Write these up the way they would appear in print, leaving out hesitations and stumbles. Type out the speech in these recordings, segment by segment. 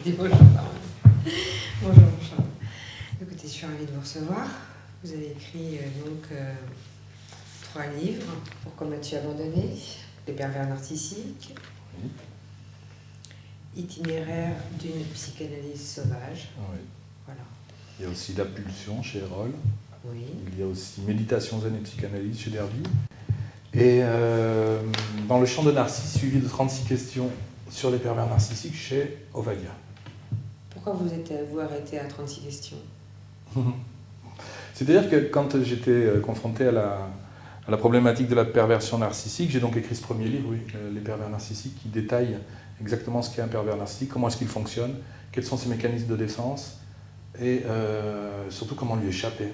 Dis bonjour. Bonjour, Charles. Écoutez, je suis ravie de vous recevoir. Vous avez écrit 3 livres. Pourquoi m'as-tu abandonné? Les pervers narcissiques. Oui. Itinéraire d'une psychanalyse sauvage. Oui. Voilà. Il y a aussi La Pulsion chez Erol. Oui. Il y a aussi Méditation zen et psychanalyse chez Derville. Et dans le champ de Narcisse, suivi de 36 questions sur les pervers narcissiques chez Ovadia. Pourquoi vous êtes-vous arrêté à 36 questions? C'est-à-dire que quand j'étais confronté à la problématique de la perversion narcissique, j'ai donc écrit ce premier livre, oui, Les pervers narcissiques, qui détaille exactement ce qu'est un pervers narcissique, comment est-ce qu'il fonctionne, quels sont ses mécanismes de défense, et surtout comment lui échapper.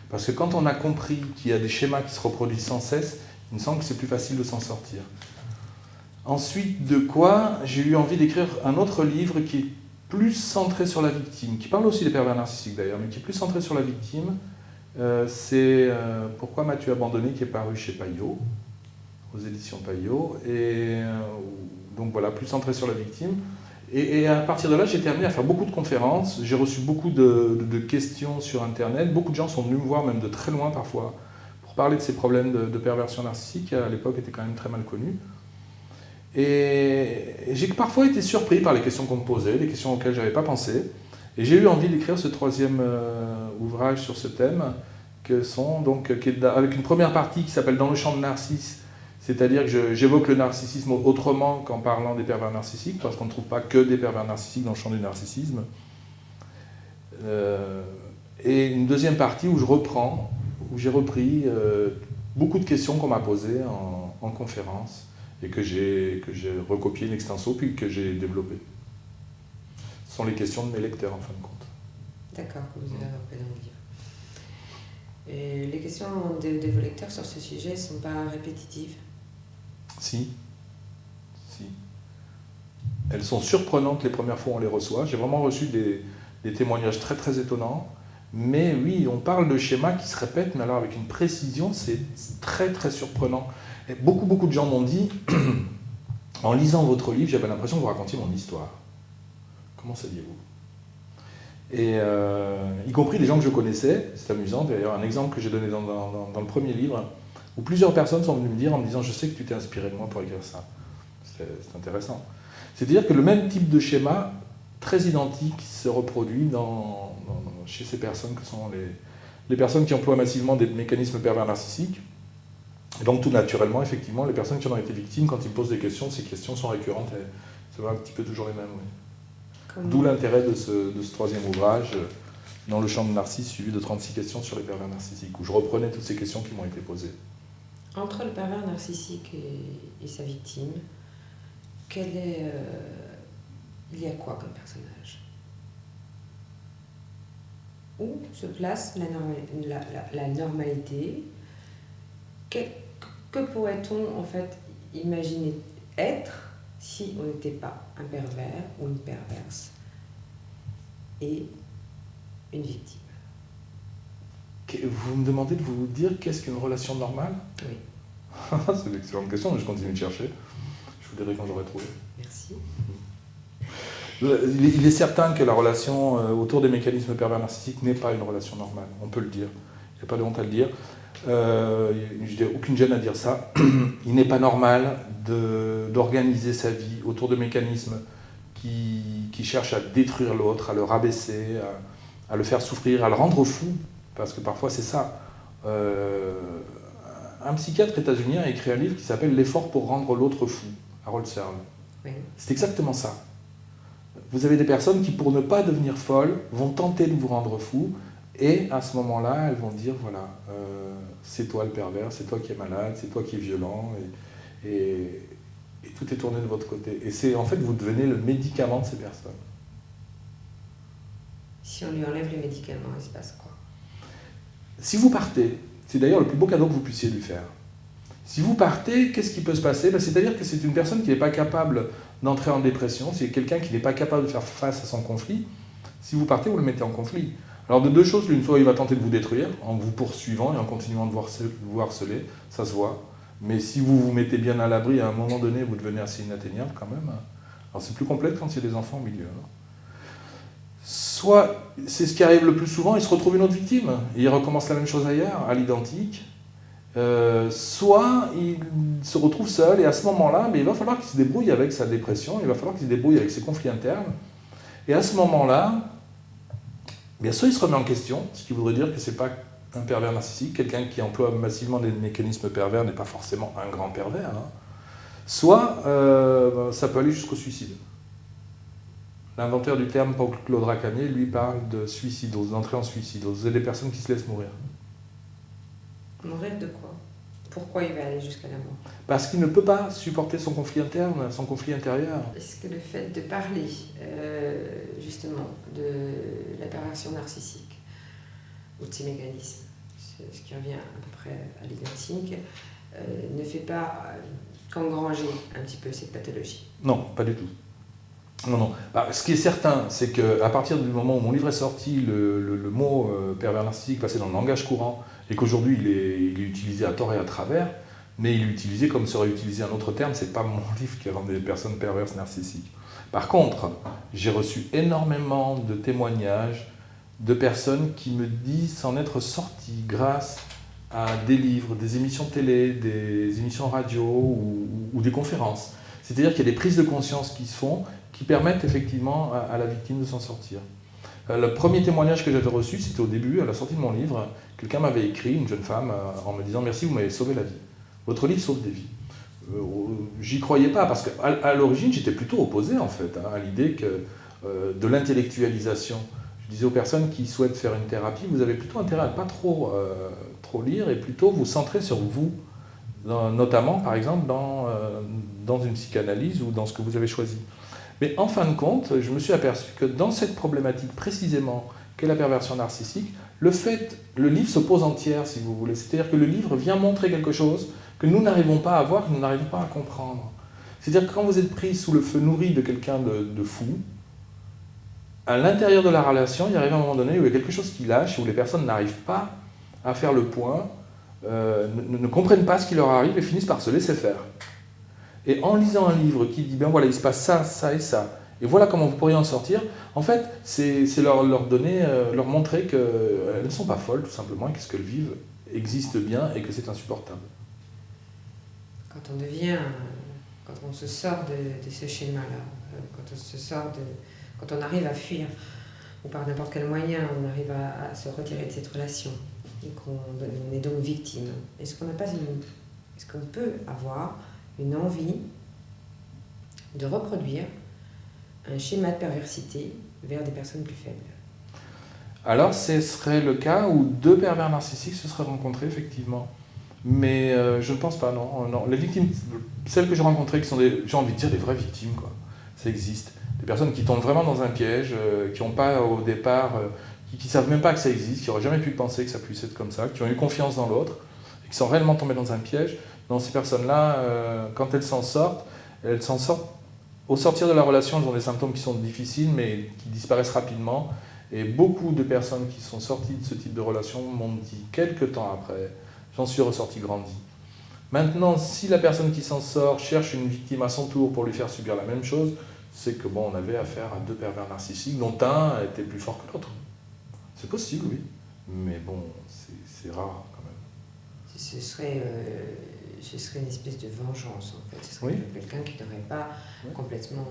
Parce que quand on a compris qu'il y a des schémas qui se reproduisent sans cesse, il me semble que c'est plus facile de s'en sortir. Ensuite de quoi, j'ai eu envie d'écrire un autre livre qui est plus centré sur la victime, qui parle aussi des pervers narcissiques d'ailleurs, mais qui est plus centré sur la victime. C'est Pourquoi m'as-tu abandonné, qui est paru chez Payot, aux éditions Payot, et donc voilà, plus centré sur la victime. Et à partir de là, j'ai été amené à faire beaucoup de conférences, j'ai reçu beaucoup de questions sur Internet, beaucoup de gens sont venus me voir, même de très loin parfois, pour parler de ces problèmes de perversion narcissique, qui à l'époque étaient quand même très mal connus. Et j'ai parfois été surpris par les questions qu'on me posait, des questions auxquelles je n'avais pas pensé. Et j'ai eu envie d'écrire ce 3e ouvrage sur ce thème, qui est avec une première partie qui s'appelle Dans le champ de Narcisse, c'est-à-dire que j'évoque le narcissisme autrement qu'en parlant des pervers narcissiques, parce qu'on ne trouve pas que des pervers narcissiques dans le champ du narcissisme. Et une deuxième partie où j'ai repris beaucoup de questions qu'on m'a posées en conférence, et que j'ai recopié in extenso, puis que j'ai développé. Ce sont les questions de mes lecteurs, en fin de compte. D'accord, que vous avez repris dans le livre. Et les questions de vos lecteurs sur ce sujet ne sont pas répétitives? Si. Elles sont surprenantes les premières fois où on les reçoit. J'ai vraiment reçu des témoignages très très étonnants. Mais oui, on parle de schémas qui se répètent, mais alors avec une précision, c'est très très surprenant. Et beaucoup de gens m'ont dit, en lisant votre livre, j'avais l'impression que vous racontiez mon histoire. Comment saviez-vous? Et y compris des gens que je connaissais, c'est amusant, d'ailleurs un exemple que j'ai donné dans le premier livre, où plusieurs personnes sont venues me dire en me disant « je sais que tu t'es inspiré de moi pour écrire ça ». C'est intéressant. C'est-à-dire que le même type de schéma, très identique, se reproduit chez ces personnes que sont les personnes qui emploient massivement des mécanismes pervers narcissiques. Et donc tout naturellement, effectivement, les personnes qui en ont été victimes, quand ils me posent des questions, ces questions sont récurrentes et c'est un petit peu toujours les mêmes. Oui. D'où l'intérêt de ce 3e ouvrage, Dans le champ de Narcisse, suivi de 36 questions sur les pervers narcissiques, où je reprenais toutes ces questions qui m'ont été posées. Entre le pervers narcissique et sa victime, il y a quoi comme personnage? Où se place la normalité? Que pourrait-on en fait imaginer être si on n'était pas un pervers ou une perverse et une victime? Vous me demandez de vous dire qu'est-ce qu'une relation normale? Oui. C'est une excellente question, mais je continue de chercher. Je vous dirai quand j'aurai trouvé. Merci. Il est certain que la relation autour des mécanismes pervers narcissiques n'est pas une relation normale, on peut le dire. Il n'y a pas de honte à le dire. Je n'ai aucune gêne à dire ça. Il n'est pas normal d'organiser sa vie autour de mécanismes qui cherchent à détruire l'autre, à le rabaisser, à le faire souffrir, à le rendre fou, parce que parfois c'est ça. Un psychiatre états-unien a écrit un livre qui s'appelle « L'effort pour rendre l'autre fou », Harold Searle. Oui. C'est exactement ça. Vous avez des personnes qui, pour ne pas devenir folles, vont tenter de vous rendre fou, et à ce moment-là, elles vont dire, voilà, c'est toi le pervers, c'est toi qui es malade, c'est toi qui es violent, et tout est tourné de votre côté. Et en fait, vous devenez le médicament de ces personnes. Si on lui enlève les médicaments, il se passe quoi? Si vous partez, c'est d'ailleurs le plus beau cadeau que vous puissiez lui faire. Si vous partez, qu'est-ce qui peut se passer? C'est-à-dire que c'est une personne qui n'est pas capable d'entrer en dépression, c'est quelqu'un qui n'est pas capable de faire face à son conflit. Si vous partez, vous le mettez en conflit. Alors de 2 choses, l'une, soit il va tenter de vous détruire en vous poursuivant et en continuant de vous harceler, ça se voit. Mais si vous vous mettez bien à l'abri, à un moment donné, vous devenez assez inatteignable quand même. Alors c'est plus complexe quand il y a des enfants au milieu. Soit, c'est ce qui arrive le plus souvent, il se retrouve une autre victime, et il recommence la même chose ailleurs, à l'identique. Soit il se retrouve seul, et à ce moment-là, il va falloir qu'il se débrouille avec sa dépression, il va falloir qu'il se débrouille avec ses conflits internes. Et à ce moment-là, bien sûr, il se remet en question, ce qui voudrait dire que ce n'est pas un pervers narcissique, quelqu'un qui emploie massivement des mécanismes pervers n'est pas forcément un grand pervers. Hein. Soit ça peut aller jusqu'au suicide. L'inventeur du terme, Paul-Claude Racamier, lui parle de suicidose, d'entrée en suicidose. C'est des personnes qui se laissent mourir. Mourir de quoi? Pourquoi il va aller jusqu'à la mort? Parce qu'il ne peut pas supporter son conflit interne, son conflit intérieur. Est-ce que le fait de parler, justement, de la perversion narcissique, ou de ses mécanismes, ce qui revient à peu près à l'identique, ne fait pas qu'engranger un petit peu cette pathologie? Non, pas du tout. Non. Ce qui est certain, c'est qu'à partir du moment où mon livre est sorti, le mot pervers narcissique passait dans le langage courant, et qu'aujourd'hui il est utilisé à tort et à travers, mais il est utilisé comme serait utilisé un autre terme, c'est pas mon livre qui rend des personnes perverses narcissiques. Par contre, j'ai reçu énormément de témoignages de personnes qui me disent s'en être sorties grâce à des livres, des émissions télé, des émissions radio ou des conférences. C'est-à-dire qu'il y a des prises de conscience qui se font, qui permettent effectivement à la victime de s'en sortir. Le premier témoignage que j'avais reçu, c'était au début, à la sortie de mon livre. Quelqu'un m'avait écrit, une jeune femme, en me disant « Merci, vous m'avez sauvé la vie. Votre livre sauve des vies. » J'y croyais pas, parce qu'à l'origine, j'étais plutôt opposé en fait, à l'idée de l'intellectualisation. Je disais aux personnes qui souhaitent faire une thérapie, vous avez plutôt intérêt à ne pas trop lire et plutôt vous centrer sur vous, notamment par exemple dans une psychanalyse ou dans ce que vous avez choisi. Mais en fin de compte, je me suis aperçu que dans cette problématique précisément qu'est la perversion narcissique, le livre se pose en tiers, si vous voulez. C'est-à-dire que le livre vient montrer quelque chose que nous n'arrivons pas à voir, que nous n'arrivons pas à comprendre. C'est-à-dire que quand vous êtes pris sous le feu nourri de quelqu'un de fou, à l'intérieur de la relation, il arrive un moment donné où il y a quelque chose qui lâche, où les personnes n'arrivent pas à faire le point, ne comprennent pas ce qui leur arrive et finissent par se laisser faire. Et en lisant un livre qui dit, ben voilà, il se passe ça, ça et ça, et voilà comment vous pourriez en sortir, en fait, c'est leur montrer qu'elles ne sont pas folles, tout simplement, et que ce qu'elles vivent existe bien et que c'est insupportable. Quand on se sort de ce schéma-là, quand on arrive à fuir, ou par n'importe quel moyen, on arrive à se retirer de cette relation, et qu'on est donc victime, est-ce qu'on peut avoir une envie de reproduire un schéma de perversité vers des personnes plus faibles? Alors, ce serait le cas où deux pervers narcissiques se seraient rencontrés, effectivement. Mais je ne pense pas, non. Les victimes, celles que j'ai rencontrées, qui sont j'ai envie de dire des vraies victimes, quoi. Ça existe. Des personnes qui tombent vraiment dans un piège, qui n'ont pas au départ, qui ne savent même pas que ça existe, qui n'auraient jamais pu penser que ça puisse être comme ça, qui ont eu confiance dans l'autre, et qui sont réellement tombées dans un piège. Dans ces personnes-là, quand elles s'en sortent, au sortir de la relation, elles ont des symptômes qui sont difficiles, mais qui disparaissent rapidement. Et beaucoup de personnes qui sont sorties de ce type de relation m'ont dit, quelques temps après, j'en suis ressorti grandi. Maintenant, si la personne qui s'en sort cherche une victime à son tour pour lui faire subir la même chose, c'est que on avait affaire à deux pervers narcissiques, dont un était plus fort que l'autre. C'est possible, oui. Mais bon, c'est rare quand même. Ce serait une espèce de vengeance, en fait. Ce serait quelqu'un qui n'aurait pas complètement...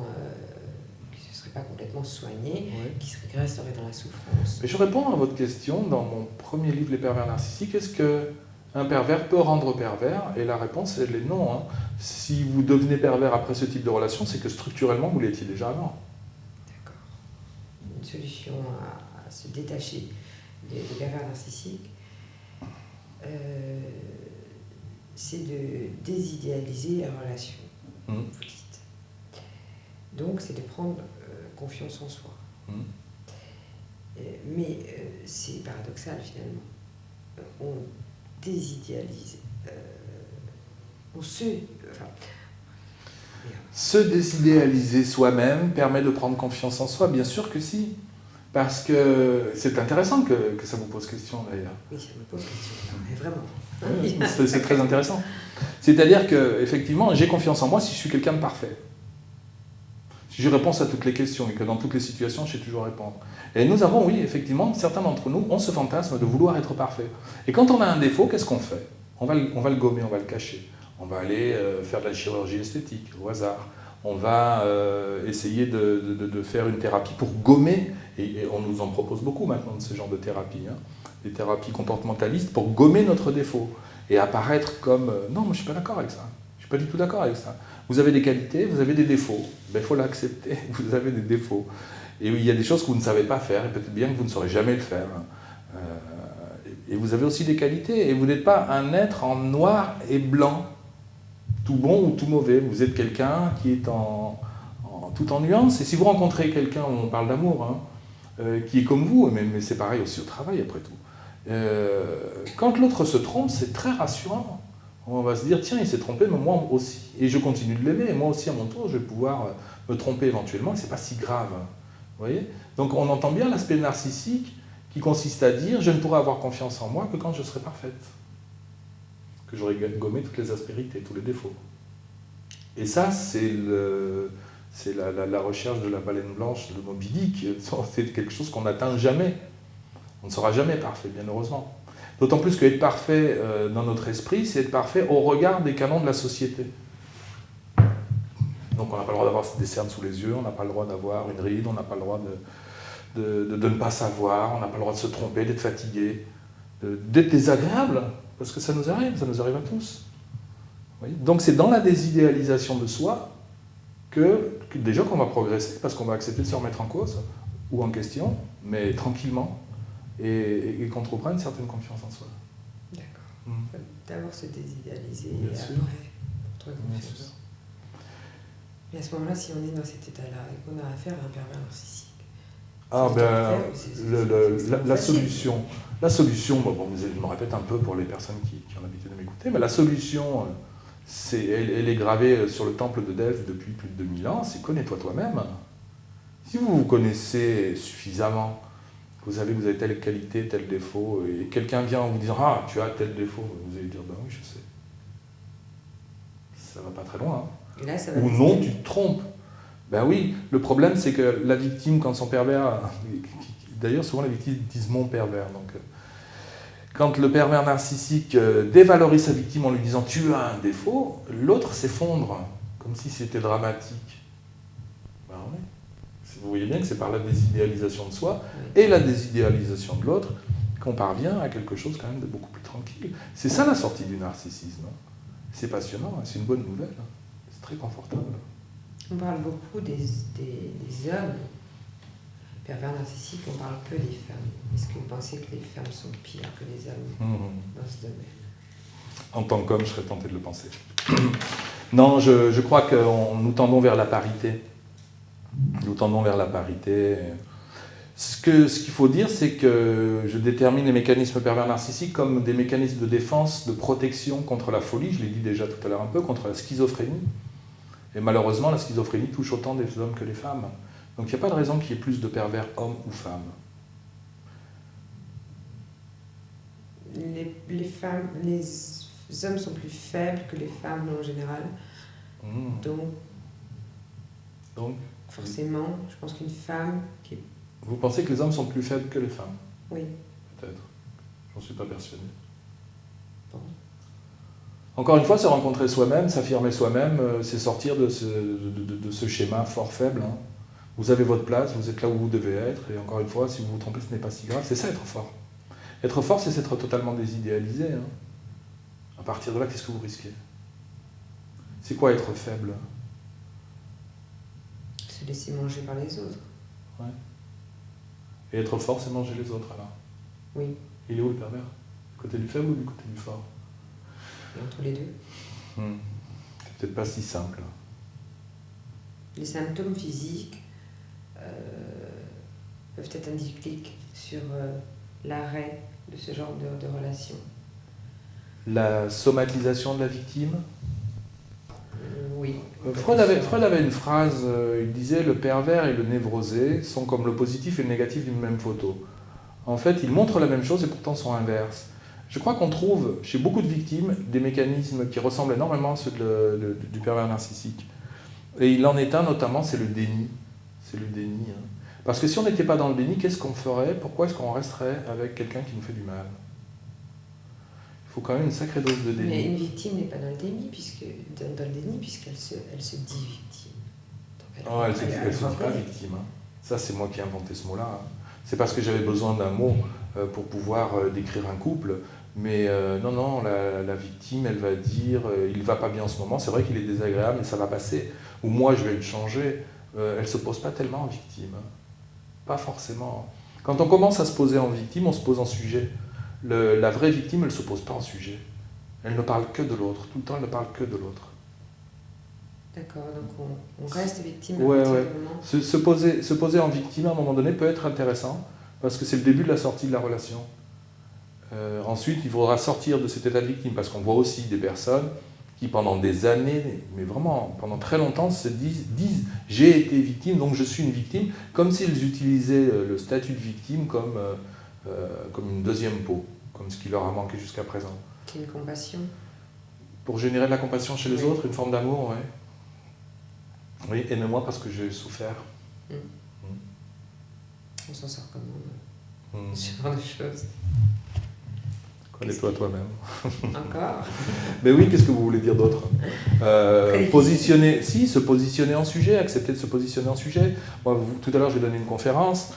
qui ne se serait pas complètement soigné, qui resterait dans la souffrance. Et je réponds à votre question dans mon premier livre, Les pervers narcissiques. Est-ce qu'un pervers peut rendre pervers? Et la réponse, elle est non. Hein. Si vous devenez pervers après ce type de relation, c'est que structurellement, vous l'étiez déjà avant. D'accord. Une solution à se détacher des pervers narcissiques, c'est de désidéaliser la relation, vous dites. Donc, c'est de prendre confiance en soi. Mais c'est paradoxal, finalement. On désidéalise. Se désidéaliser soi-même permet de prendre confiance en soi, bien sûr que si. Parce que c'est intéressant que ça vous pose question, d'ailleurs. Oui, ça me pose question, mais vraiment. Oui, c'est très intéressant. C'est-à-dire qu'effectivement, j'ai confiance en moi si je suis quelqu'un de parfait. Si j'ai réponse à toutes les questions et que dans toutes les situations, je sais toujours répondre. Et nous avons, oui, effectivement, certains d'entre nous ont ce fantasme de vouloir être parfait. Et quand on a un défaut, qu'est-ce qu'on fait ? On va le gommer, on va le cacher. On va aller faire de la chirurgie esthétique au hasard. On va essayer de faire une thérapie pour gommer, et on nous en propose beaucoup maintenant de ce genre de thérapie, hein, des thérapies comportementalistes pour gommer notre défaut et apparaître comme non, moi je ne suis pas d'accord avec ça. Je ne suis pas du tout d'accord avec ça. Vous avez des qualités, vous avez des défauts. Ben, il faut l'accepter, vous avez des défauts. Et il y a des choses que vous ne savez pas faire, et peut-être bien que vous ne saurez jamais le faire. Et vous avez aussi des qualités, et vous n'êtes pas un être en noir et blanc, tout bon ou tout mauvais. Vous êtes quelqu'un qui est tout en nuances. Et si vous rencontrez quelqu'un, on parle d'amour, hein, qui est comme vous, mais c'est pareil aussi au travail après tout. Quand l'autre se trompe, c'est très rassurant. On va se dire, tiens, il s'est trompé, mais moi aussi. Et je continue de l'aimer, et moi aussi à mon tour, je vais pouvoir me tromper éventuellement, et c'est pas si grave. Vous voyez ? Donc on entend bien l'aspect narcissique qui consiste à dire, je ne pourrai avoir confiance en moi que quand je serai parfaite. Que j'aurai gommé toutes les aspérités, tous les défauts. Et ça, c'est la recherche de la baleine blanche de Moby Dick. C'est quelque chose qu'on n'atteint jamais. On ne sera jamais parfait, bien heureusement. D'autant plus qu'être parfait dans notre esprit, c'est être parfait au regard des canons de la société. Donc on n'a pas le droit d'avoir des cernes sous les yeux, on n'a pas le droit d'avoir une ride, on n'a pas le droit de ne pas savoir, on n'a pas le droit de se tromper, d'être fatigué, d'être désagréable, parce que ça nous arrive à tous. Vous voyez ? Donc c'est dans la désidéalisation de soi que déjà qu'on va progresser, parce qu'on va accepter de se remettre en cause ou en question, mais tranquillement, et qu'on trouvera une certaine confiance en soi. D'accord. D'abord se désidéaliser Bien et sûr. après trouver confiance. Et à ce moment-là, si on est dans cet état-là et qu'on a affaire à un pervers narcissique, la solution, bon, je me répète un peu pour les personnes qui ont l'habitude de m'écouter, mais la solution, elle est gravée sur le temple de Delphes depuis plus de 2000 ans, c'est connais-toi toi-même. Si vous vous connaissez suffisamment, vous savez que vous avez telle qualité, tel défaut, et quelqu'un vient en vous disant « Ah, tu as tel défaut », vous allez dire « Ben oui, je sais ». Ça va pas très loin. Et là, ça va ou non, tu te trompes. Ben oui, le problème c'est que la victime, quand son pervers... D'ailleurs, souvent les victimes disent « mon pervers ». Donc, quand le pervers narcissique dévalorise sa victime en lui disant « tu as un défaut », l'autre s'effondre, comme si c'était dramatique. Ben oui. Vous voyez bien que c'est par la désidéalisation de soi et la désidéalisation de l'autre qu'on parvient à quelque chose quand même de beaucoup plus tranquille. C'est ça la sortie du narcissisme. C'est passionnant, c'est une bonne nouvelle. C'est très confortable. On parle beaucoup des hommes pervers narcissiques, on parle peu des femmes. Est-ce que vous pensez que les femmes sont pires que les hommes dans ce domaine ? En tant qu'homme, je serais tenté de le penser. Non, je crois que nous tendons vers la parité. Nous tendons vers la parité. Ce qu'il faut dire, c'est que je détermine les mécanismes pervers narcissiques comme des mécanismes de défense, de protection contre la folie, je l'ai dit déjà tout à l'heure un peu, contre la schizophrénie. Et malheureusement, la schizophrénie touche autant des hommes que les femmes. Donc il n'y a pas de raison qu'il y ait plus de pervers hommes ou femmes. Les hommes sont plus faibles que les femmes en général. Donc forcément, je pense qu'une femme qui est... Vous pensez que les hommes sont plus faibles que les femmes ? Oui. Peut-être. J'en suis pas persuadé. Bon. Encore une fois, se rencontrer soi-même, s'affirmer soi-même, c'est sortir de ce schéma fort faible. Hein. Vous avez votre place, vous êtes là où vous devez être, et encore une fois, si vous vous trompez, ce n'est pas si grave. C'est ça, être fort. Être fort, c'est s'être totalement désidéalisé. Hein. À partir de là, qu'est-ce que vous risquez ? C'est quoi être faible ? Se laisser manger par les autres. Ouais. Et être fort, c'est manger les autres, alors ? Oui. Il est où le pervers ? Du côté du faible ou du côté du fort ? Et entre les deux. C'est peut-être pas si simple. Les symptômes physiques peuvent être un déclic sur l'arrêt de ce genre de relation. La somatisation de la victime ? Oui. Freud avait une phrase, il disait « Le pervers et le névrosé sont comme le positif et le négatif d'une même photo ». En fait, ils montrent la même chose et pourtant sont inverses. Je crois qu'on trouve chez beaucoup de victimes des mécanismes qui ressemblent énormément à ceux du pervers narcissique. Et il en est un notamment, c'est le déni. C'est le déni. Hein. Parce que si on n'était pas dans le déni, qu'est-ce qu'on ferait? Pourquoi est-ce qu'on resterait avec quelqu'un qui nous fait du mal? Il faut quand même une sacrée dose de déni. Mais une victime n'est pas dans le déni, puisqu'elle se dit victime. Donc Elle ne se dit pas victime. Hein. Ça, c'est moi qui ai inventé ce mot-là. Hein. C'est parce que j'avais besoin d'un mot pour pouvoir décrire un couple. Mais non, la victime, elle va dire il ne va pas bien en ce moment, c'est vrai qu'il est désagréable, mais ça va passer. Ou moi, je vais le changer. Elle ne se pose pas tellement en victime. Hein. Pas forcément. Quand on commence à se poser en victime, on se pose en sujet. La vraie victime, elle ne se pose pas en sujet. Elle ne parle que de l'autre. Tout le temps, elle ne parle que de l'autre. D'accord, donc on reste victime. Ouais. Se poser en victime, à un moment donné, peut être intéressant, parce que c'est le début de la sortie de la relation. Ensuite, il faudra sortir de cet état de victime, parce qu'on voit aussi des personnes qui, pendant des années, mais vraiment pendant très longtemps, se disent j'ai été victime, donc je suis une victime, comme s'ils utilisaient le statut de victime comme une deuxième peau, comme ce qui leur a manqué jusqu'à présent. Qui est une compassion. Pour générer de la compassion chez les autres, une forme d'amour, ouais. Oui, aimez-moi parce que j'ai souffert. On s'en sort comment ce genre de choses. Connais-toi toi-même. Encore. Mais oui, qu'est-ce que vous voulez dire d'autre? Se positionner en sujet, accepter de se positionner en sujet. Moi, tout à l'heure, je vais donner une conférence.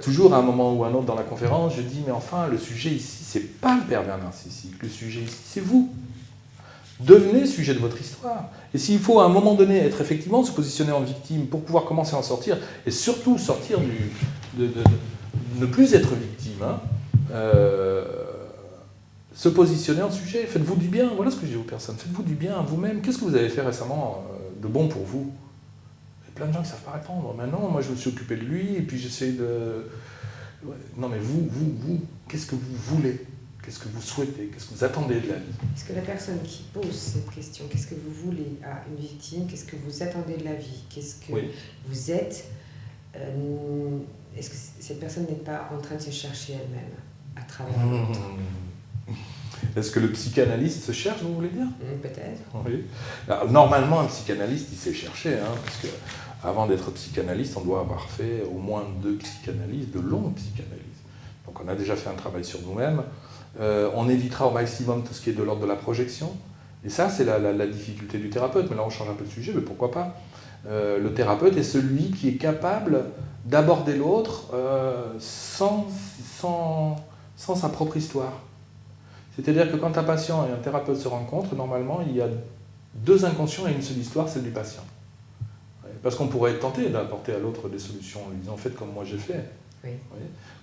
Toujours à un moment ou à un autre dans la conférence, je dis, mais enfin, le sujet ici, c'est pas le pervers narcissique. Le sujet ici, c'est vous. Devenez sujet de votre histoire. Et s'il faut à un moment donné être effectivement se positionner en victime pour pouvoir commencer à en sortir, et surtout sortir de ne plus être victime, hein, se positionner en sujet, faites-vous du bien, voilà ce que je dis aux personnes, faites-vous du bien à vous-même. Qu'est-ce que vous avez fait récemment de bon pour vous? Il y a plein de gens qui ne savent pas répondre. Maintenant, moi je me suis occupé de lui, et puis j'essaie de... Ouais. Non mais vous, qu'est-ce que vous voulez? Qu'est-ce que vous souhaitez? Qu'est-ce que vous attendez de la vie? Est-ce que la personne qui pose cette question, qu'est-ce que vous voulez à une victime? Qu'est-ce que vous attendez de la vie? Qu'est-ce que vous êtes? Est-ce que cette personne n'est pas en train de se chercher elle-même à travers l'autre? Est-ce que le psychanalyste se cherche, vous voulez dire? Peut-être. Oui. Alors, normalement, un psychanalyste, il sait chercher, hein, parce que avant d'être psychanalyste, on doit avoir fait au moins 2 psychanalyses, de longues psychanalyses. Donc on a déjà fait un travail sur nous-mêmes. On évitera au maximum tout ce qui est de l'ordre de la projection. Et ça, c'est la difficulté du thérapeute. Mais là, on change un peu de sujet, mais pourquoi pas? Le thérapeute est celui qui est capable d'aborder l'autre sans sa propre histoire. C'est-à-dire que quand un patient et un thérapeute se rencontrent, normalement, il y a 2 inconscients et une seule histoire, celle du patient. Parce qu'on pourrait être tenté d'apporter à l'autre des solutions en lui disant « faites comme moi j'ai fait ». Oui.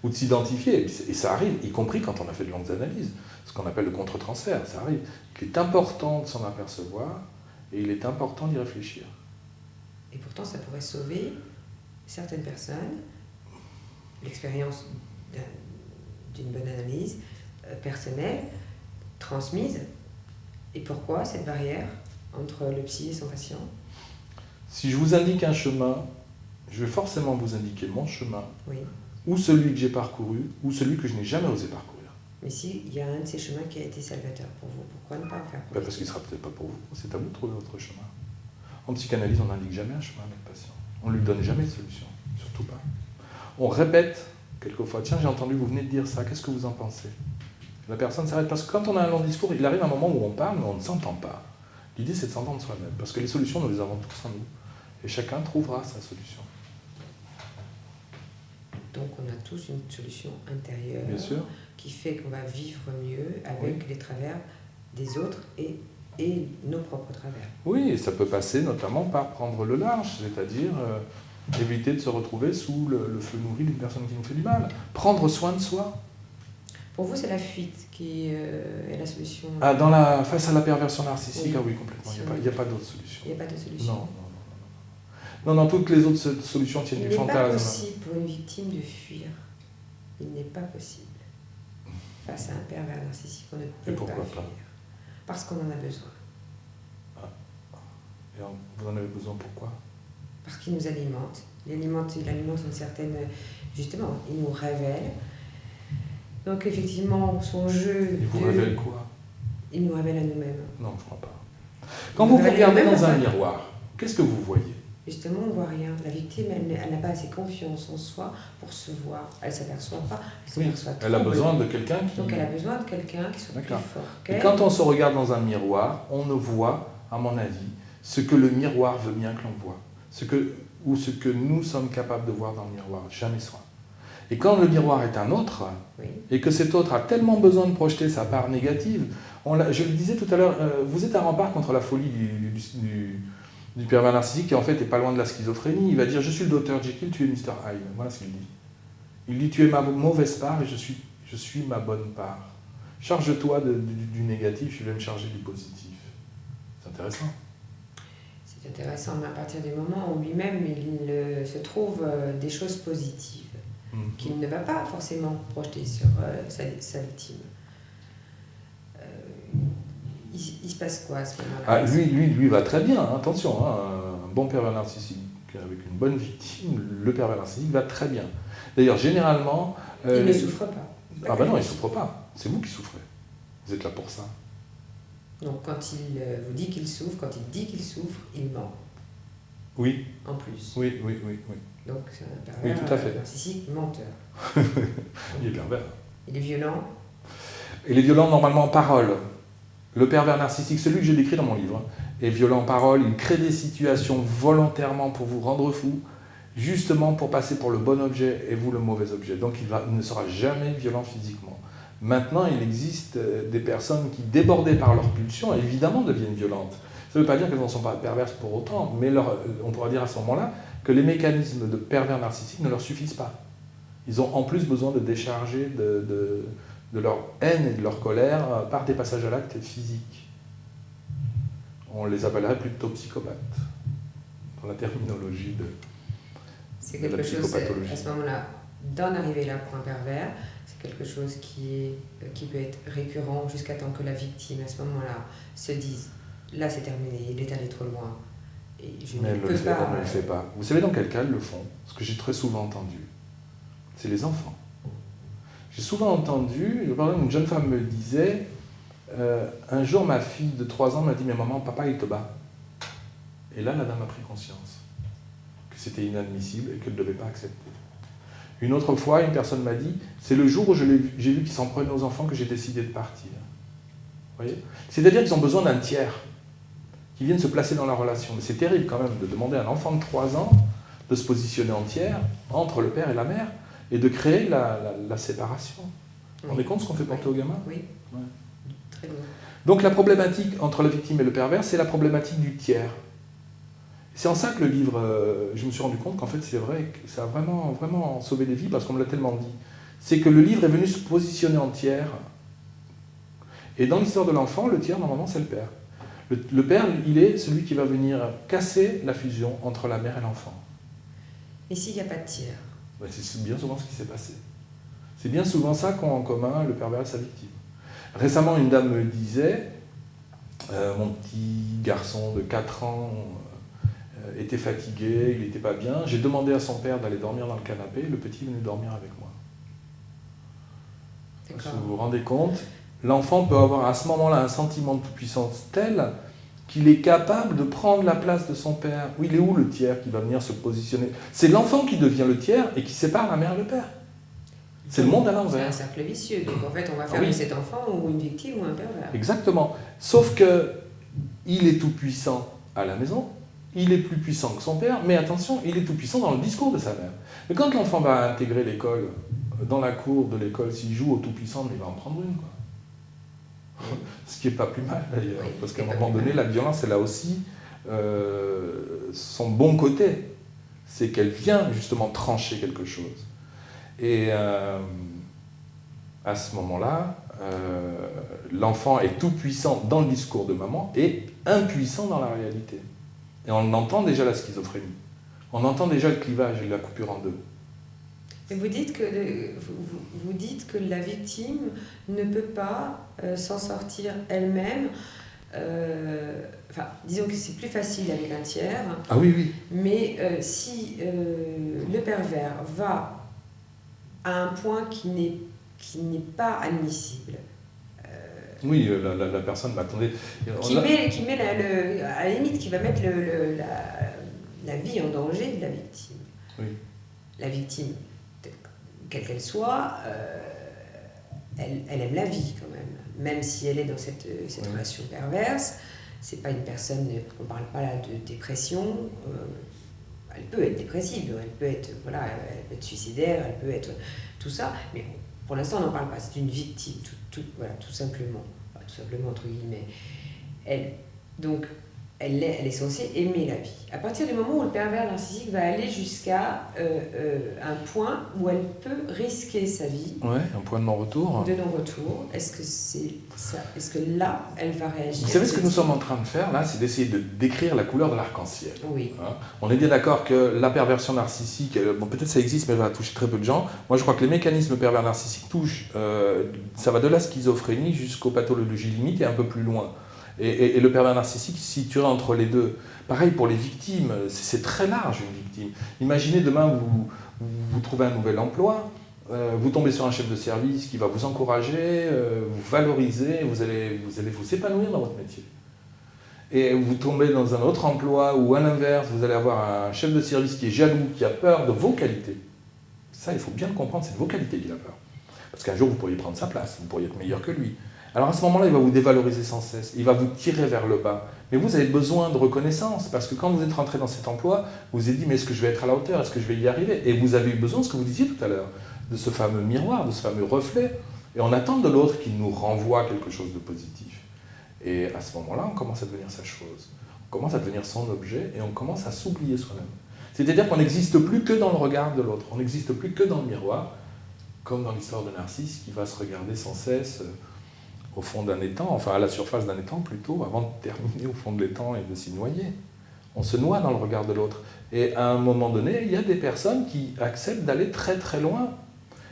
Ou de s'identifier, et ça arrive, y compris quand on a fait de longues analyses, ce qu'on appelle le contre-transfert, ça arrive. Il est important de s'en apercevoir, et il est important d'y réfléchir. Et pourtant, ça pourrait sauver certaines personnes, l'expérience d'une bonne analyse personnelle, transmise. Et pourquoi cette barrière entre le psy et son patient? Si je vous indique un chemin, je vais forcément vous indiquer mon chemin, oui. Ou celui que j'ai parcouru, ou celui que je n'ai jamais osé parcourir. Mais s'il y a un de ces chemins qui a été salvateur pour vous, pourquoi ne pas en faire Parce qu'il ne sera peut-être pas pour vous. C'est à vous de trouver votre chemin. En psychanalyse, on n'indique jamais un chemin à notre patient. On ne lui donne jamais de solution. Surtout pas. On répète quelquefois, tiens, j'ai entendu, vous venez de dire ça, qu'est-ce que vous en pensez? La personne s'arrête, parce que quand on a un long discours, il arrive un moment où on parle, mais on ne s'entend pas. L'idée, c'est de s'entendre soi-même, parce que les solutions, nous les avons tous en nous. Et chacun trouvera sa solution. Donc on a tous une solution intérieure. Bien sûr. Qui fait qu'on va vivre mieux avec les travers des autres et nos propres travers. Oui, et ça peut passer notamment par prendre le large, c'est-à-dire éviter de se retrouver sous le feu nourri d'une personne qui nous fait du mal. Prendre soin de soi. Pour vous, c'est la fuite qui est la solution? Face à la perversion narcissique, oui, complètement. Il n'y a pas d'autre solution. Il n'y a pas de solution. Non, toutes les autres solutions tiennent du fantasme. Il n'est pas possible pour une victime de fuir. Il n'est pas possible. Face à un pervers narcissique, on ne peut pas fuir. Parce qu'on en a besoin. Et vous en avez besoin pourquoi? Parce qu'il nous alimente. Il alimente une certaine... Justement, il nous révèle. Donc effectivement, son jeu... Il vous révèle quoi? Il nous révèle à nous-mêmes. Non, je ne crois pas. Quand vous vous regardez dans un miroir, Qu'est-ce que vous voyez? Justement, on ne voit rien. La victime, elle n'a pas assez confiance en soi pour se voir. Elle ne s'aperçoit pas. Elle a besoin de quelqu'un qui... Donc elle a besoin de quelqu'un qui soit plus fort qu'elle. Et quand on se regarde dans un miroir, on ne voit, à mon avis, ce que le miroir veut bien que l'on voit. Ou ce que nous sommes capables de voir dans le miroir, jamais soi. Et quand le miroir est un autre, et que cet autre a tellement besoin de projeter sa part négative, je le disais tout à l'heure, vous êtes un rempart contre la folie du pervers narcissique qui en fait est pas loin de la schizophrénie. Il va dire: je suis le Dr Jekyll, tu es Mr Hyde. Voilà ce qu'il dit. Il dit: tu es ma mauvaise part et je suis ma bonne part. Charge-toi du négatif, je vais me charger du positif. C'est intéressant. C'est intéressant, mais à partir du moment où lui-même il se trouve des choses positives qu'il ne va pas forcément projeter sur sa victime. Il se passe quoi à ce moment-là? Lui va très bien, hein, attention, hein, un bon pervers narcissique avec une bonne victime, le pervers narcissique va très bien. D'ailleurs, généralement... il ne souffre pas. Ah ben non, il ne souffre pas, c'est vous qui souffrez. Vous êtes là pour ça. Donc quand il vous dit qu'il souffre, quand il dit qu'il souffre, il ment. Oui. En plus. Oui. Donc c'est un pervers tout à fait. narcissique menteur. Il est pervers. Il est violent. Il est violent normalement en parole. Le pervers narcissique, celui que j'ai décrit dans mon livre, est violent en parole. Il crée des situations volontairement pour vous rendre fou, justement pour passer pour le bon objet et vous le mauvais objet. Donc il ne sera jamais violent physiquement. Maintenant, il existe des personnes qui, débordées par leurs pulsions, évidemment deviennent violentes. Ça ne veut pas dire qu'elles ne sont pas perverses pour autant, mais on pourra dire à ce moment-là que les mécanismes de pervers narcissiques ne leur suffisent pas. Ils ont en plus besoin de décharger de leur haine et de leur colère par des passages à l'acte physiques. On les appellerait plutôt psychopathes, dans la terminologie de c'est quelque chose, à ce moment-là, d'en arriver là pour un pervers, c'est quelque chose qui peut être récurrent jusqu'à temps que la victime, à ce moment-là, se dise: là c'est terminé, il est allé trop loin. Et mais elle ne le fait pas. Vous savez dans quel cas elles le font? Ce que j'ai très souvent entendu, c'est les enfants. J'ai souvent entendu, par exemple, une jeune femme me disait, un jour ma fille de 3 ans m'a dit: mais maman, papa il te bat. Et là la dame a pris conscience que c'était inadmissible et qu'elle ne devait pas accepter. Une autre fois, une personne m'a dit: c'est le jour où j'ai vu qu'ils s'en prenaient aux enfants que j'ai décidé de partir. Vous voyez? C'est-à-dire qu'ils ont besoin d'un tiers qui vienne se placer dans la relation. Mais c'est terrible quand même de demander à un enfant de 3 ans de se positionner en tiers entre le père et la mère et de créer la séparation. Vous vous rendez compte ce qu'on fait porter aux gamins? Oui. Ouais. Très bien. Donc la problématique entre la victime et le pervers, c'est la problématique du tiers. C'est en ça que le livre, je me suis rendu compte qu'en fait c'est vrai, que ça a vraiment, vraiment sauvé des vies parce qu'on me l'a tellement dit. C'est que le livre est venu se positionner en tiers. Et dans l'histoire de l'enfant, le tiers, normalement, c'est le père. Le père, il est celui qui va venir casser la fusion entre la mère et l'enfant. Et s'il n'y a pas de tiers? C'est bien souvent ce qui s'est passé. C'est bien souvent ça qu'ont en commun le pervers et sa victime. Récemment, une dame me disait, mon petit garçon de 4 ans était fatigué, il n'était pas bien, j'ai demandé à son père d'aller dormir dans le canapé, le petit est venu dormir avec moi. Si vous vous rendez compte, l'enfant peut avoir à ce moment-là un sentiment de toute-puissance tel qu'il est capable de prendre la place de son père. Oui, il est où le tiers qui va venir se positionner? C'est l'enfant qui devient le tiers et qui sépare la mère et le père. C'est le monde à l'envers. C'est un cercle vicieux. Donc en fait, on va faire de cet enfant ou une victime ou un pervers. Exactement. Sauf que il est tout puissant à la maison, il est plus puissant que son père, mais attention, il est tout puissant dans le discours de sa mère. Mais quand l'enfant va intégrer l'école, dans la cour de l'école, s'il joue au tout puissant, il va en prendre une, quoi. Ce qui n'est pas plus mal d'ailleurs, parce qu'à un moment donné, la violence, elle a aussi son bon côté. C'est qu'elle vient justement trancher quelque chose. Et à ce moment-là, l'enfant est tout puissant dans le discours de maman et impuissant dans la réalité. Et on entend déjà la schizophrénie. On entend déjà le clivage et la coupure en deux. Et vous dites que la victime ne peut pas s'en sortir elle-même. Disons que c'est plus facile avec un tiers. Ah oui, oui. Mais si le pervers va à un point qui n'est pas admissible, Oui, la personne, attendez. Qui met à la limite, qui va mettre la vie en danger de la victime. Oui. La victime, quelle qu'elle soit, elle aime la vie quand même si elle est dans cette relation perverse. C'est pas une personne, on parle pas là de dépression. Elle peut être dépressive, elle peut être suicidaire, elle peut être tout ça, mais pour l'instant on n'en parle pas. C'est une victime, tout simplement, entre guillemets. Elle est censée aimer la vie. À partir du moment où le pervers narcissique va aller jusqu'à un point où elle peut risquer sa vie. Ouais, un point de non-retour. Est-ce que c'est ça? Est-ce que là, elle va réagir? Vous savez ce que nous sommes en train de faire là, c'est d'essayer de décrire la couleur de l'arc-en-ciel. Oui. Hein, on est bien d'accord que la perversion narcissique, bon, peut-être ça existe, mais elle va toucher très peu de gens. Moi, je crois que les mécanismes pervers narcissiques touchent, ça va de la schizophrénie jusqu'aux pathologies limites et un peu plus loin. Et le pervers narcissique se situerait entre les deux. Pareil pour les victimes, c'est très large une victime. Imaginez demain, vous trouvez un nouvel emploi, vous tombez sur un chef de service qui va vous encourager, vous valoriser, vous allez vous épanouir dans votre métier. Et vous tombez dans un autre emploi où, à l'inverse, vous allez avoir un chef de service qui est jaloux, qui a peur de vos qualités. Ça, il faut bien le comprendre, c'est de vos qualités qu'il a peur. Parce qu'un jour, vous pourriez prendre sa place, vous pourriez être meilleur que lui. Alors à ce moment-là, il va vous dévaloriser sans cesse, il va vous tirer vers le bas. Mais vous avez besoin de reconnaissance, parce que quand vous êtes rentré dans cet emploi, vous vous êtes dit, mais est-ce que je vais être à la hauteur, est-ce que je vais y arriver? Et vous avez eu besoin, ce que vous disiez tout à l'heure, de ce fameux miroir, de ce fameux reflet. Et on attend de l'autre qu'il nous renvoie quelque chose de positif. Et à ce moment-là, on commence à devenir sa chose. On commence à devenir son objet, et on commence à s'oublier soi-même. C'est-à-dire qu'on n'existe plus que dans le regard de l'autre, on n'existe plus que dans le miroir, comme dans l'histoire de Narcisse, qui va se regarder sans cesse au fond d'un étang, enfin à la surface d'un étang plutôt, avant de terminer au fond de l'étang et de s'y noyer. On se noie dans le regard de l'autre. Et à un moment donné, il y a des personnes qui acceptent d'aller très très loin.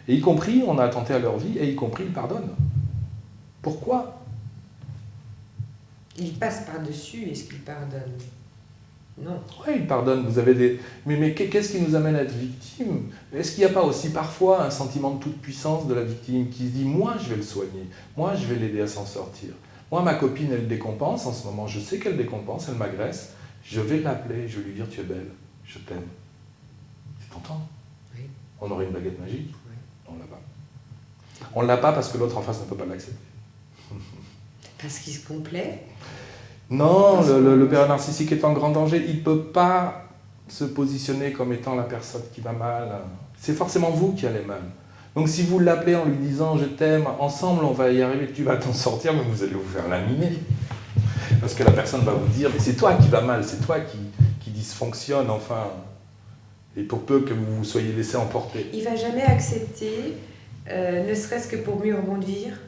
Et y compris, on a attenté à leur vie, et y compris, ils pardonnent. Pourquoi? Ils passent par-dessus, est-ce qu'ils pardonnent? Non. Oui, ils pardonnent. Vous avez des... Mais qu'est-ce qui nous amène à être victime? Est-ce qu'il n'y a pas aussi parfois un sentiment de toute puissance de la victime qui se dit « moi, je vais le soigner, moi, je vais l'aider à s'en sortir. Moi, ma copine, elle décompense en ce moment, je sais qu'elle décompense, elle m'agresse, je vais l'appeler, je vais lui dire « tu es belle, je t'aime ». C'est tentant. Oui. On aurait une baguette magique? Oui. On ne l'a pas. On ne l'a pas parce que l'autre en face ne peut pas l'accepter. Parce qu'il se complaît? Non, le pervers narcissique est en grand danger. Il ne peut pas se positionner comme étant la personne qui va mal. C'est forcément vous qui allez mal. Donc si vous l'appelez en lui disant « je t'aime, ensemble on va y arriver, tu vas t'en sortir », mais vous allez vous faire laminer. Parce que la personne va vous dire « mais c'est toi qui va mal, c'est toi qui dysfonctionne, enfin. » Et pour peu que vous vous soyez laissé emporter. Il ne va jamais accepter, ne serait-ce que pour mieux rebondir.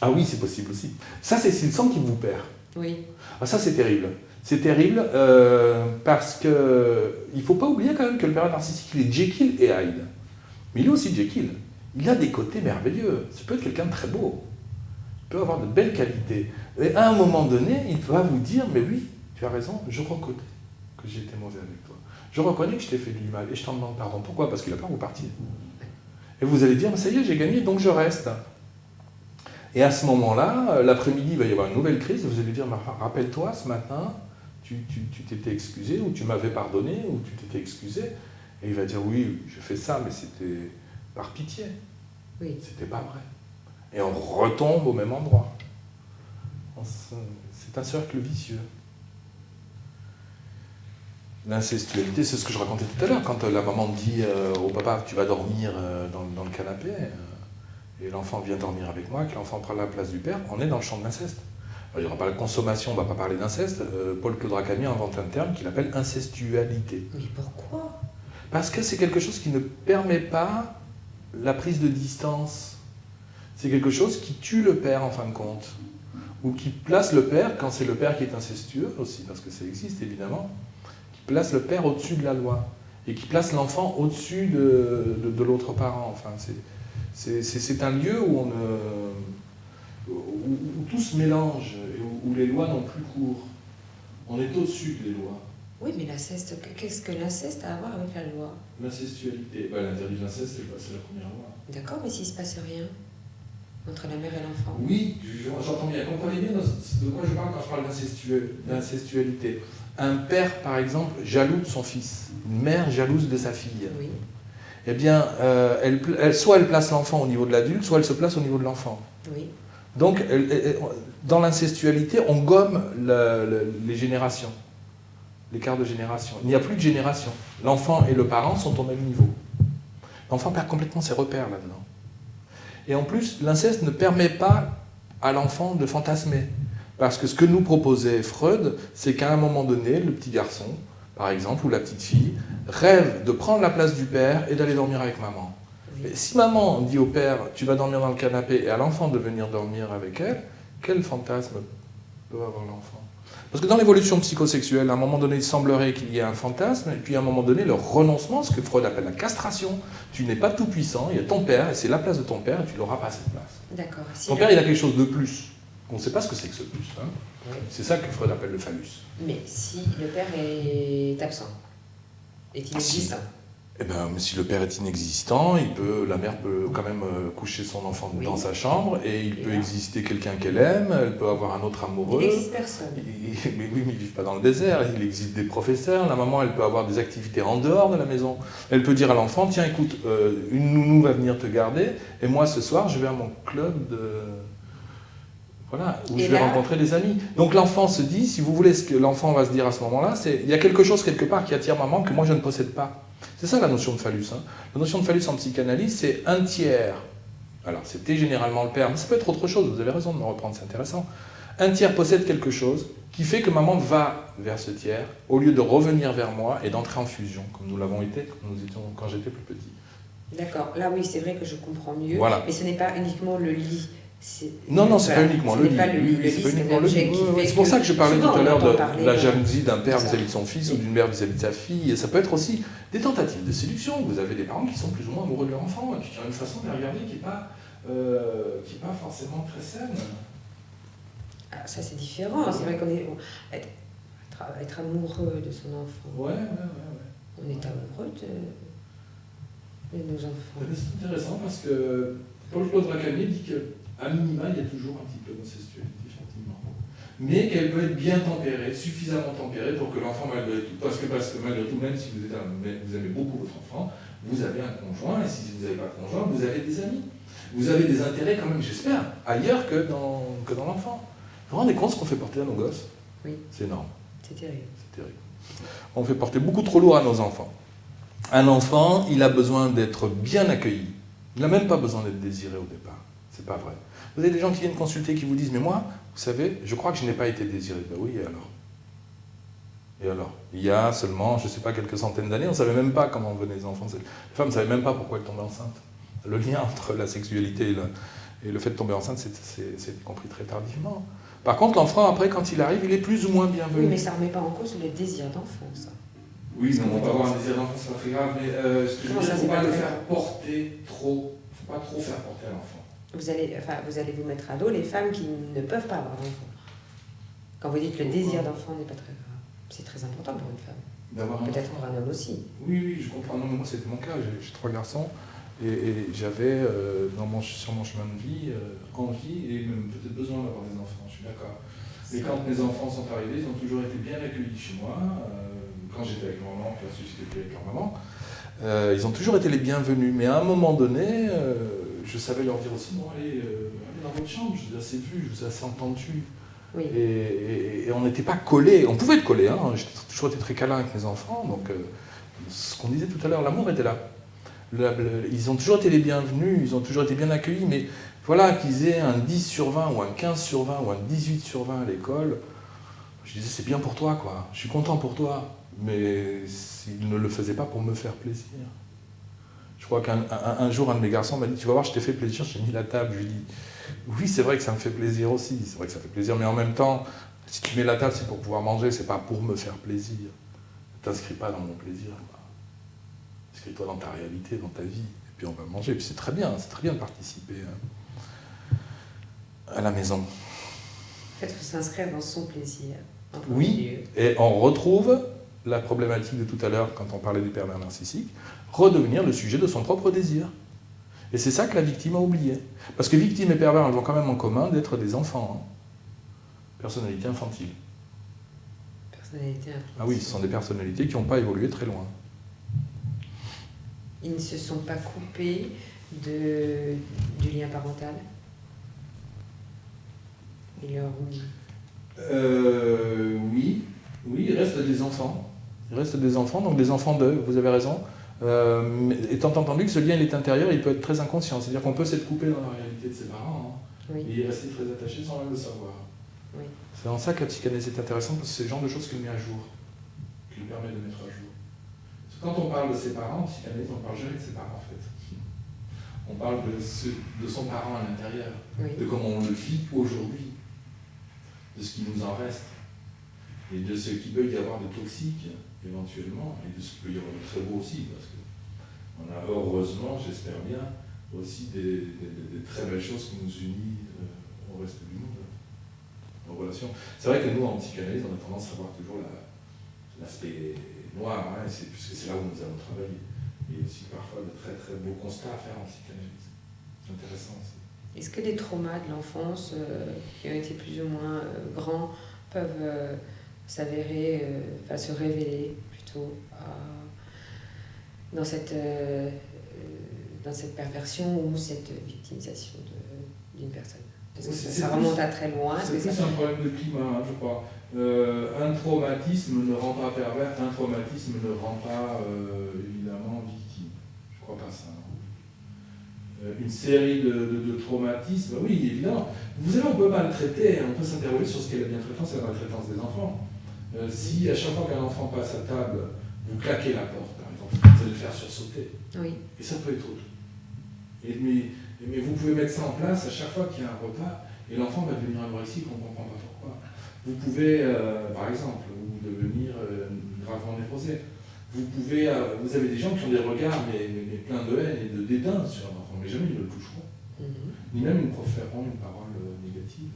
Ah oui, c'est possible aussi. Ça, c'est le sang qui vous perd. Oui. Ah, ça, c'est terrible. C'est terrible parce qu'il ne faut pas oublier quand même que le pervers narcissique, il est Jekyll et Hyde. Mais il est aussi Jekyll. Il a des côtés merveilleux. Ça peut être quelqu'un de très beau. Il peut avoir de belles qualités. Et à un moment donné, il va vous dire « mais oui, tu as raison, je reconnais que j'ai été mauvais avec toi. Je reconnais que je t'ai fait du mal et je t'en demande pardon. » Pourquoi? Parce qu'il a peur que vous partiez. Et vous allez dire « ça y est, j'ai gagné, donc je reste. » Et à ce moment-là, l'après-midi, il va y avoir une nouvelle crise. Vous allez dire, rappelle-toi, ce matin, tu t'étais excusé, ou tu m'avais pardonné, ou tu t'étais excusé. Et il va dire, oui, j'ai fait ça, mais c'était par pitié. Oui. C'était pas vrai. Et on retombe au même endroit. C'est un cercle vicieux. L'incestualité, c'est ce que je racontais tout à l'heure, quand la maman dit au papa, tu vas dormir dans le canapé. Et l'enfant vient dormir avec moi, que l'enfant prend la place du père, on est dans le champ de l'inceste. Il n'y aura pas la consommation, on ne va pas parler d'inceste. Paul-Claude Racamier invente un terme qu'il appelle incestualité. Mais pourquoi? Parce que c'est quelque chose qui ne permet pas la prise de distance. C'est quelque chose qui tue le père en fin de compte. Ou qui place le père, quand c'est le père qui est incestueux aussi, parce que ça existe évidemment, qui place le père au-dessus de la loi. Et qui place l'enfant au-dessus de l'autre parent. Enfin, c'est un lieu où tout se mélange, et où les lois n'ont plus cours. On est au-dessus des lois. Oui, mais l'inceste, qu'est-ce que l'inceste a à voir avec la loi? L'incestualité, l'interdit de l'inceste, c'est la première loi. D'accord, mais s'il ne se passe rien? Entre la mère et l'enfant. Oui, j'entends bien. Comprenez bien de quoi je parle quand je parle d'incestualité. Un père, par exemple, jaloux de son fils. Une mère jalouse de sa fille. Oui. Eh bien, soit elle place l'enfant au niveau de l'adulte, soit elle se place au niveau de l'enfant. Oui. Donc, dans l'incestualité, on gomme les générations, l'écart de génération. Il n'y a plus de génération. L'enfant et le parent sont au même niveau. L'enfant perd complètement ses repères là-dedans. Et en plus, l'inceste ne permet pas à l'enfant de fantasmer. Parce que ce que nous proposait Freud, c'est qu'à un moment donné, le petit garçon, par exemple, ou la petite fille, rêve de prendre la place du père et d'aller dormir avec maman. Oui. Et si maman dit au père, tu vas dormir dans le canapé, et à l'enfant de venir dormir avec elle, quel fantasme peut avoir l'enfant? Parce que dans l'évolution psychosexuelle, à un moment donné, il semblerait qu'il y ait un fantasme, et puis à un moment donné, le renoncement, ce que Freud appelle la castration. Tu n'es pas tout puissant, il y a ton père, et c'est la place de ton père, et tu n'auras pas cette place. D'accord. Si Ton père, il a quelque chose de plus. On ne sait pas ce que c'est que ce plus. Hein. Oui. C'est ça que Freud appelle le phallus. Mais si le père est absent, est inexistant. Eh ben, si le père est inexistant, la mère peut quand même coucher son enfant Oui. dans sa chambre, et il Et peut là. exister quelqu'un qu'elle aime, elle peut avoir un autre amoureux. Il n'existe personne. Mais oui, mais ils ne vivent pas dans le désert, il existe des professeurs, la maman elle peut avoir des activités en dehors de la maison. Elle peut dire à l'enfant, tiens écoute, une nounou va venir te garder, et moi ce soir je vais à mon club de... Voilà, où Et je vais là, rencontrer des amis. Donc l'enfant se dit, si vous voulez ce que l'enfant va se dire à ce moment-là, c'est il y a quelque chose quelque part qui attire maman que moi je ne possède pas. C'est ça la notion de phallus. Hein. La notion de phallus en psychanalyse, c'est un tiers. Alors c'était généralement le père, mais ça peut être autre chose, vous avez raison de me reprendre, c'est intéressant. Un tiers possède quelque chose qui fait que maman va vers ce tiers, au lieu de revenir vers moi et d'entrer en fusion, comme nous l'avons été quand j'étais plus petit. d'accord. Là, oui, c'est vrai que je comprends mieux. Voilà. Mais ce n'est pas uniquement le lit. Non, c'est pas uniquement le lit. Pas le lit, C'est pas c'est uniquement le lit. l'objet qui fait C'est pour ça que je parlais tout à l'heure souvent, on de entend parler la de- jalousie d'un père C'est ça. vis-à-vis de son fils ou d'une mère vis-à-vis de sa fille. Et ça peut être aussi des tentatives de séduction. Vous avez des parents qui sont plus ou moins amoureux de leur enfant et puis qui ont une façon de les regarder qui n'est pas forcément très saine. Ah, ça, c'est différent. C'est vrai qu'on est... être amoureux de son enfant. Ouais. On est amoureux de nos enfants. C'est intéressant parce que Paul-Claude Racamier dit qu'à minima, il y a toujours un petit peu d'incestualité, effectivement. Mais qu'elle peut être bien tempérée, suffisamment tempérée pour que l'enfant, malgré tout, parce que malgré tout, même si vous aimez beaucoup votre enfant, vous avez un conjoint, et si vous n'avez pas de conjoint, vous avez des amis. Vous avez des intérêts quand même, j'espère, ailleurs que dans l'enfant. Vous vous rendez compte ce qu'on fait porter à nos gosses? Oui. C'est énorme. C'est terrible. C'est terrible. On fait porter beaucoup trop lourd à nos enfants. Un enfant, il a besoin d'être bien accueilli. Il n'a même pas besoin d'être désiré au départ. C'est pas vrai. Vous avez des gens qui viennent consulter qui vous disent, mais moi, vous savez, je crois que je n'ai pas été désiré. Ben oui, et alors? Et alors? Il y a seulement, je ne sais pas, quelques centaines d'années, on ne savait même pas comment venaient les enfants. Les femmes ne savaient même pas pourquoi elles tombaient enceintes. Le lien entre la sexualité et le fait de tomber enceinte, c'est compris très tardivement. Par contre, l'enfant, après, quand il arrive, il est plus ou moins bienvenu. Oui, mais ça ne remet pas en cause le désir d'enfant, ça. Oui, non, on va avoir un désir d'enfant, c'est pas très grave, mais ce que je veux dire, il ne faut pas le faire porter trop. Il ne faut pas trop faire porter à l'enfant. Vous allez vous mettre à dos les femmes qui ne peuvent pas avoir d'enfant. Quand vous dites le désir d'enfant n'est pas très grave, c'est très important pour une femme. Peut-être pour un homme aussi. Oui, je comprends. Non, mais moi, c'était mon cas. J'ai 3 garçons et j'avais, sur mon chemin de vie, envie et même peut-être besoin d'avoir des enfants, je suis d'accord. Mais quand mes enfants sont arrivés, ils ont toujours été bien accueillis chez moi. Quand j'étais avec maman, puis ensuite j'étais plus avec leur maman. Ils ont toujours été les bienvenus, mais à un moment donné, je savais leur dire aussi, bon, allez dans votre chambre, je vous ai assez vu, je vous ai assez entendu. Oui. Et on n'était pas collés, on pouvait être collés, hein. J'ai toujours été très câlin avec mes enfants, donc ce qu'on disait tout à l'heure, l'amour était là. Ils ont toujours été les bienvenus, ils ont toujours été bien accueillis, mais voilà, qu'ils aient un 10 sur 20 ou un 15 sur 20 ou un 18 sur 20 à l'école, je disais c'est bien pour toi, quoi. Je suis content pour toi, mais ils ne le faisaient pas pour me faire plaisir. Je crois qu'un jour, un de mes garçons m'a dit, tu vas voir, je t'ai fait plaisir, j'ai mis la table. Je lui ai dit, oui, c'est vrai que ça me fait plaisir aussi, c'est vrai que ça fait plaisir, mais en même temps, si tu mets la table, c'est pour pouvoir manger, c'est pas pour me faire plaisir. Ne t'inscris pas dans mon plaisir, quoi. Inscris-toi dans ta réalité, dans ta vie, et puis on va manger. Et puis c'est très bien de participer à la maison. En fait, il faut s'inscrire dans son plaisir. Oui, et on retrouve la problématique de tout à l'heure, quand on parlait du pervers narcissique, redevenir le sujet de son propre désir. Et c'est ça que la victime a oublié. Parce que victime et pervers, elles ont quand même en commun d'être des enfants. Hein. Personnalité infantile. Personnalité infantile. Ah oui, ce sont des personnalités qui n'ont pas évolué très loin. Ils ne se sont pas coupés du lien parental. Oui, il reste des enfants. Il reste des enfants, donc des enfants d'eux, vous avez raison. Étant entendu que ce lien il est intérieur, il peut être très inconscient. C'est-à-dire qu'on peut s'être coupé dans la réalité de ses parents, hein, oui. et y rester très attaché sans même le savoir. Oui. C'est en ça que la psychanalyse est intéressante, parce que c'est le genre de choses qu'il met à jour, qui lui permet de mettre à jour. Parce que quand on parle de ses parents, en psychanalyse, on parle jamais de ses parents en fait. On parle de son parent à l'intérieur, oui. de comment on le vit aujourd'hui, de ce qui nous en reste, et de ce qu'il peut y avoir de toxique éventuellement, et de ce qu'il peut y avoir de très beau aussi, parce qu'on a heureusement, j'espère bien, aussi des très belles choses qui nous unissent au reste du monde, en relation. C'est vrai que nous, en psychanalyse, on a tendance à voir toujours l'aspect noir, hein, puisque c'est là où nous allons travailler. Il y a aussi parfois de très très beaux constats à faire en psychanalyse. C'est intéressant aussi. Est-ce que les traumas de l'enfance, qui ont été plus ou moins grands, peuvent s'avérer, se révéler plutôt dans cette perversion ou cette victimisation d'une personne? Parce que ça remonte à très loin. C'est plus un problème de climat, hein, je crois. Un traumatisme ne rend pas pervers, un traumatisme ne rend pas évidemment victime. Je ne crois pas ça. Une série de traumatismes, oui, évidemment. Vous savez, on peut maltraiter, on peut s'interroger sur ce qu'est la bientraitance et la maltraitance des enfants. Si à chaque fois qu'un enfant passe à table, vous claquez la porte, par exemple, vous allez le faire sursauter. Oui. Et ça peut être autre. Mais vous pouvez mettre ça en place à chaque fois qu'il y a un repas, et l'enfant va devenir anorexique, on ne comprend pas pourquoi. Vous pouvez, par exemple, vous devenir gravement névrosé. Vous avez des gens qui ont des regards mais pleins de haine et de dédain sur un enfant, mais jamais ils ne le toucheront, ni même ils ne proféreront une parole négative.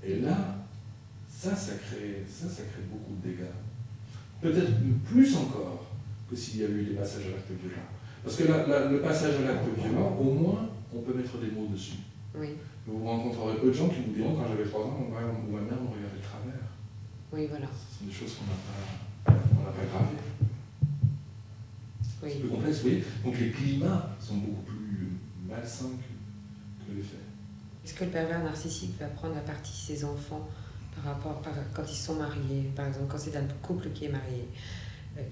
Et là, ça crée beaucoup de dégâts. Peut-être plus encore que s'il y avait eu des passages à l'acte violent. Parce que le passage à l'acte violent, au moins, on peut mettre des mots dessus. Oui. Vous rencontrerez peu de gens qui vous diront quand j'avais 3 ans, mon père ou ma mère me regardait de travers. Oui, voilà. Ce sont des choses qu'on n'a pas gravées. Oui. C'est plus complexe, vous voyez. Donc les climats sont beaucoup plus malsains que les faits. Est-ce que le pervers narcissique va prendre à partie ses enfants quand ils sont mariés, par exemple quand c'est un couple qui est marié,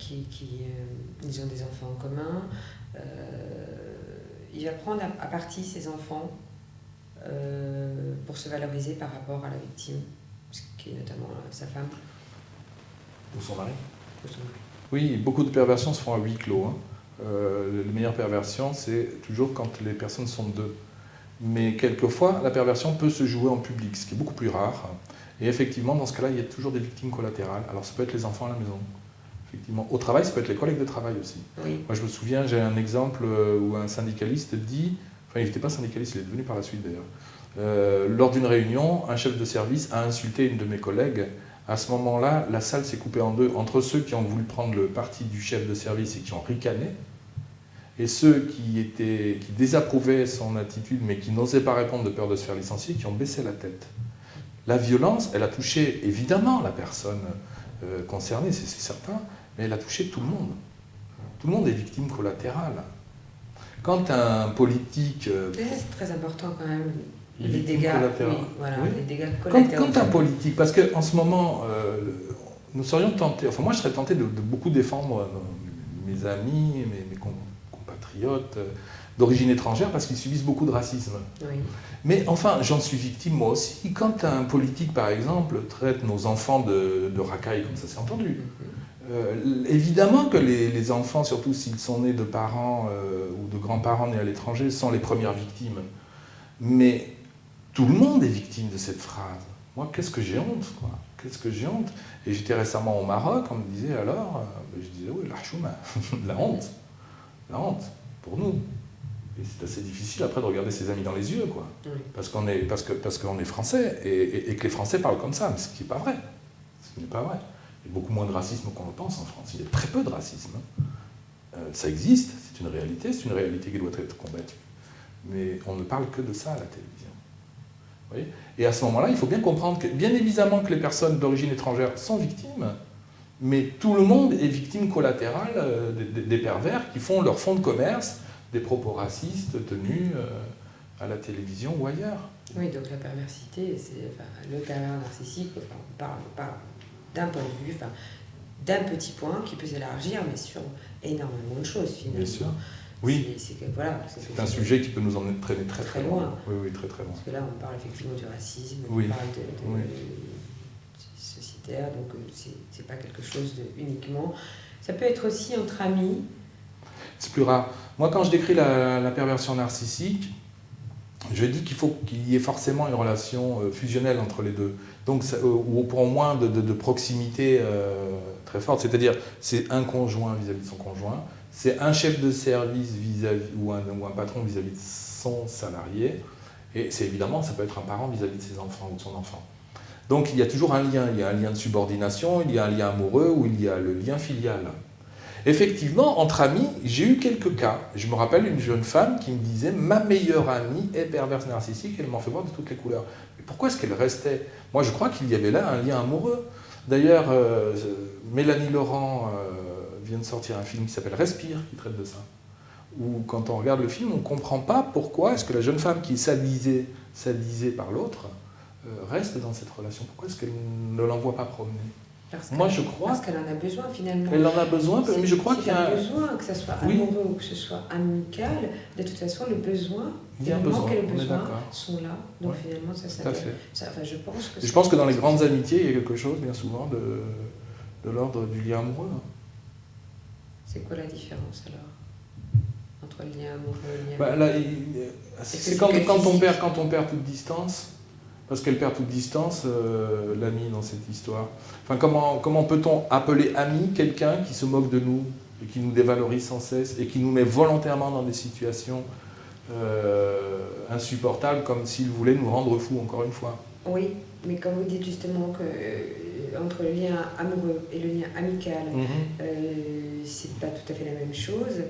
ils ont des enfants en commun, il va prendre à partie ses enfants pour se valoriser par rapport à la victime, ce qui est notamment sa femme. Ou son mari. Ou son mari. Oui, beaucoup de perversions se font à huis clos. Hein. La meilleure perversion, c'est toujours quand les personnes sont deux. Mais quelquefois, la perversion peut se jouer en public, ce qui est beaucoup plus rare. Et effectivement, dans ce cas-là, il y a toujours des victimes collatérales. Alors ça peut être les enfants à la maison. Effectivement. Au travail, ça peut être les collègues de travail aussi. Oui. Moi, je me souviens, j'ai un exemple où un syndicaliste dit, enfin, il n'était pas syndicaliste, il est devenu par la suite d'ailleurs, lors d'une réunion, un chef de service a insulté une de mes collègues. À ce moment-là, la salle s'est coupée en deux, entre ceux qui ont voulu prendre le parti du chef de service et qui ont ricané, et ceux qui désapprouvaient son attitude, mais qui n'osaient pas répondre de peur de se faire licencier, qui ont baissé la tête. La violence, elle a touché évidemment la personne concernée, c'est certain, mais elle a touché tout le monde. Tout le monde est victime collatérale. Quand un politique... c'est très important quand même, les dégâts, oui, voilà, oui. Les dégâts collatéraux. Quand un politique, parce qu'en ce moment, nous serions tentés, enfin moi je serais tenté de beaucoup défendre mes amis, mes compatriotes d'origine étrangère, parce qu'ils subissent beaucoup de racisme. Oui. Mais enfin, j'en suis victime moi aussi. Quand un politique, par exemple, traite nos enfants de racailles, comme ça c'est entendu, évidemment que les enfants, surtout s'ils sont nés de parents ou de grands-parents nés à l'étranger, sont les premières victimes. Mais tout le monde est victime de cette phrase. Moi, qu'est-ce que j'ai honte, quoi. Qu'est-ce que j'ai honte. Et j'étais récemment au Maroc, on me disait alors, je disais oui, la chouma, la honte pour nous. Et c'est assez difficile après de regarder ses amis dans les yeux, quoi. Oui. Parce qu'on est français et que les Français parlent comme ça, mais ce qui n'est pas vrai. Ce qui n'est pas vrai. Il y a beaucoup moins de racisme qu'on le pense en France. Il y a très peu de racisme. Ça existe, c'est une réalité qui doit être combattue. Mais on ne parle que de ça à la télévision. Vous voyez ? Et à ce moment-là, il faut bien comprendre que, bien évidemment, que les personnes d'origine étrangère sont victimes, mais tout le monde est victime collatérale des pervers qui font leur fonds de commerce des propos racistes tenus à la télévision ou ailleurs. Oui, donc la perversité, c'est le pervers narcissique, on parle d'un point de vue, d'un petit point qui peut s'élargir, mais sur énormément de choses finalement. Bien sûr. Oui. C'est un sujet qui peut nous emmener traîner très très loin. Oui, très très loin. Parce que là, on parle effectivement du racisme, oui. On parle de sociétaire, donc c'est pas quelque chose de uniquement. Ça peut être aussi entre amis. C'est plus rare. Moi, quand je décris la perversion narcissique, je dis qu'il faut qu'il y ait forcément une relation fusionnelle entre les deux. Donc, ou pour au moins de proximité très forte. C'est-à-dire, c'est un conjoint vis-à-vis de son conjoint, c'est un chef de service ou un patron vis-à-vis de son salarié, et c'est évidemment, ça peut être un parent vis-à-vis de ses enfants ou de son enfant. Donc, il y a toujours un lien. Il y a un lien de subordination, il y a un lien amoureux ou il y a le lien filial. Effectivement, entre amis, j'ai eu quelques cas. Je me rappelle une jeune femme qui me disait « Ma meilleure amie est perverse narcissique, elle m'en fait voir de toutes les couleurs. » Mais pourquoi est-ce qu'elle restait ? Moi, je crois qu'il y avait là un lien amoureux. D'ailleurs, Mélanie Laurent vient de sortir un film qui s'appelle « Respire », qui traite de ça. Où, quand on regarde le film, on ne comprend pas pourquoi est-ce que la jeune femme qui est salisée par l'autre reste dans cette relation. Pourquoi est-ce qu'elle ne l'envoie pas promener ? Parce qu'elle en a besoin finalement. Elle en a besoin, mais je crois qu'il y a besoin, que ce soit amoureux ou que ce soit amical, de toute façon, les besoins, les besoins sont là. Donc finalement, je pense que dans les grandes amitiés, il y a quelque chose, bien souvent, de l'ordre du lien amoureux. C'est quoi la différence alors entre le lien amoureux et le lien c'est quand on perd toute distance. Parce qu'elle perd toute distance, l'ami dans cette histoire. Enfin, comment peut-on appeler ami quelqu'un qui se moque de nous, et qui nous dévalorise sans cesse, et qui nous met volontairement dans des situations insupportables, comme s'il voulait nous rendre fous, encore une fois. Oui, mais quand vous dites justement que entre le lien amoureux et le lien amical, c'est pas tout à fait la même chose.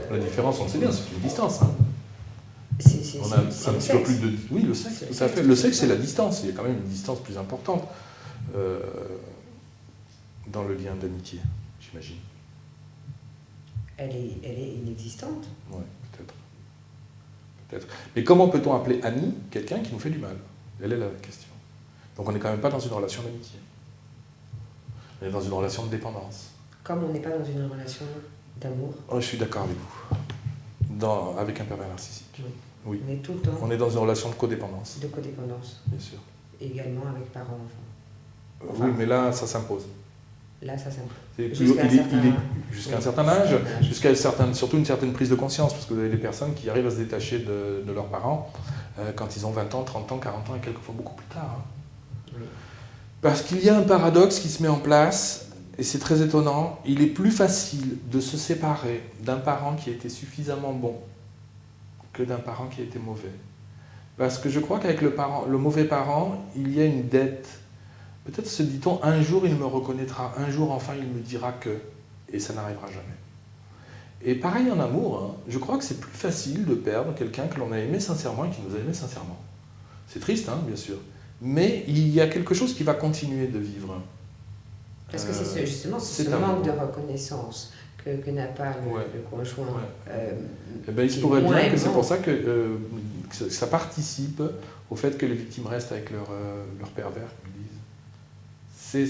La différence, on le sait bien, c'est une distance. On a un petit peu plus de... Oui, le sexe, tout à fait. Le sexe, c'est la distance. Il y a quand même une distance plus importante dans le lien d'amitié, j'imagine. Elle est inexistante. Oui, peut-être. Mais comment peut-on appeler ami quelqu'un qui nous fait du mal ? Elle est la question. Donc on n'est quand même pas dans une relation d'amitié. On est dans une relation de dépendance. Comme on n'est pas dans une relation d'amour. Oh, je suis d'accord avec vous. Avec un pervers narcissique. Oui. On est tout le temps. On est dans une relation de codépendance. De codépendance. Bien sûr. Également avec parents-enfants. Oui, mais là, ça s'impose. Là, ça s'impose. Jusqu'à un certain âge, surtout une certaine prise de conscience, parce que vous avez des personnes qui arrivent à se détacher de leurs parents quand ils ont 20 ans, 30 ans, 40 ans et quelquefois beaucoup plus tard. Oui. Parce qu'il y a un paradoxe qui se met en place, et c'est très étonnant, il est plus facile de se séparer d'un parent qui a été suffisamment bon que d'un parent qui a été mauvais. Parce que je crois qu'avec le mauvais parent, il y a une dette. Peut-être se dit-on, un jour il me reconnaîtra, un jour enfin il me dira que, et ça n'arrivera jamais. Et pareil en amour, je crois que c'est plus facile de perdre quelqu'un que l'on a aimé sincèrement et qui nous a aimé sincèrement. C'est triste, bien sûr, mais il y a quelque chose qui va continuer de vivre. Parce que c'est justement ce manque de reconnaissance que n'a pas le conjoint. Il se pourrait bien que c'est pour ça que ça participe au fait que les victimes restent avec leur pervers, comme ils disent. C'est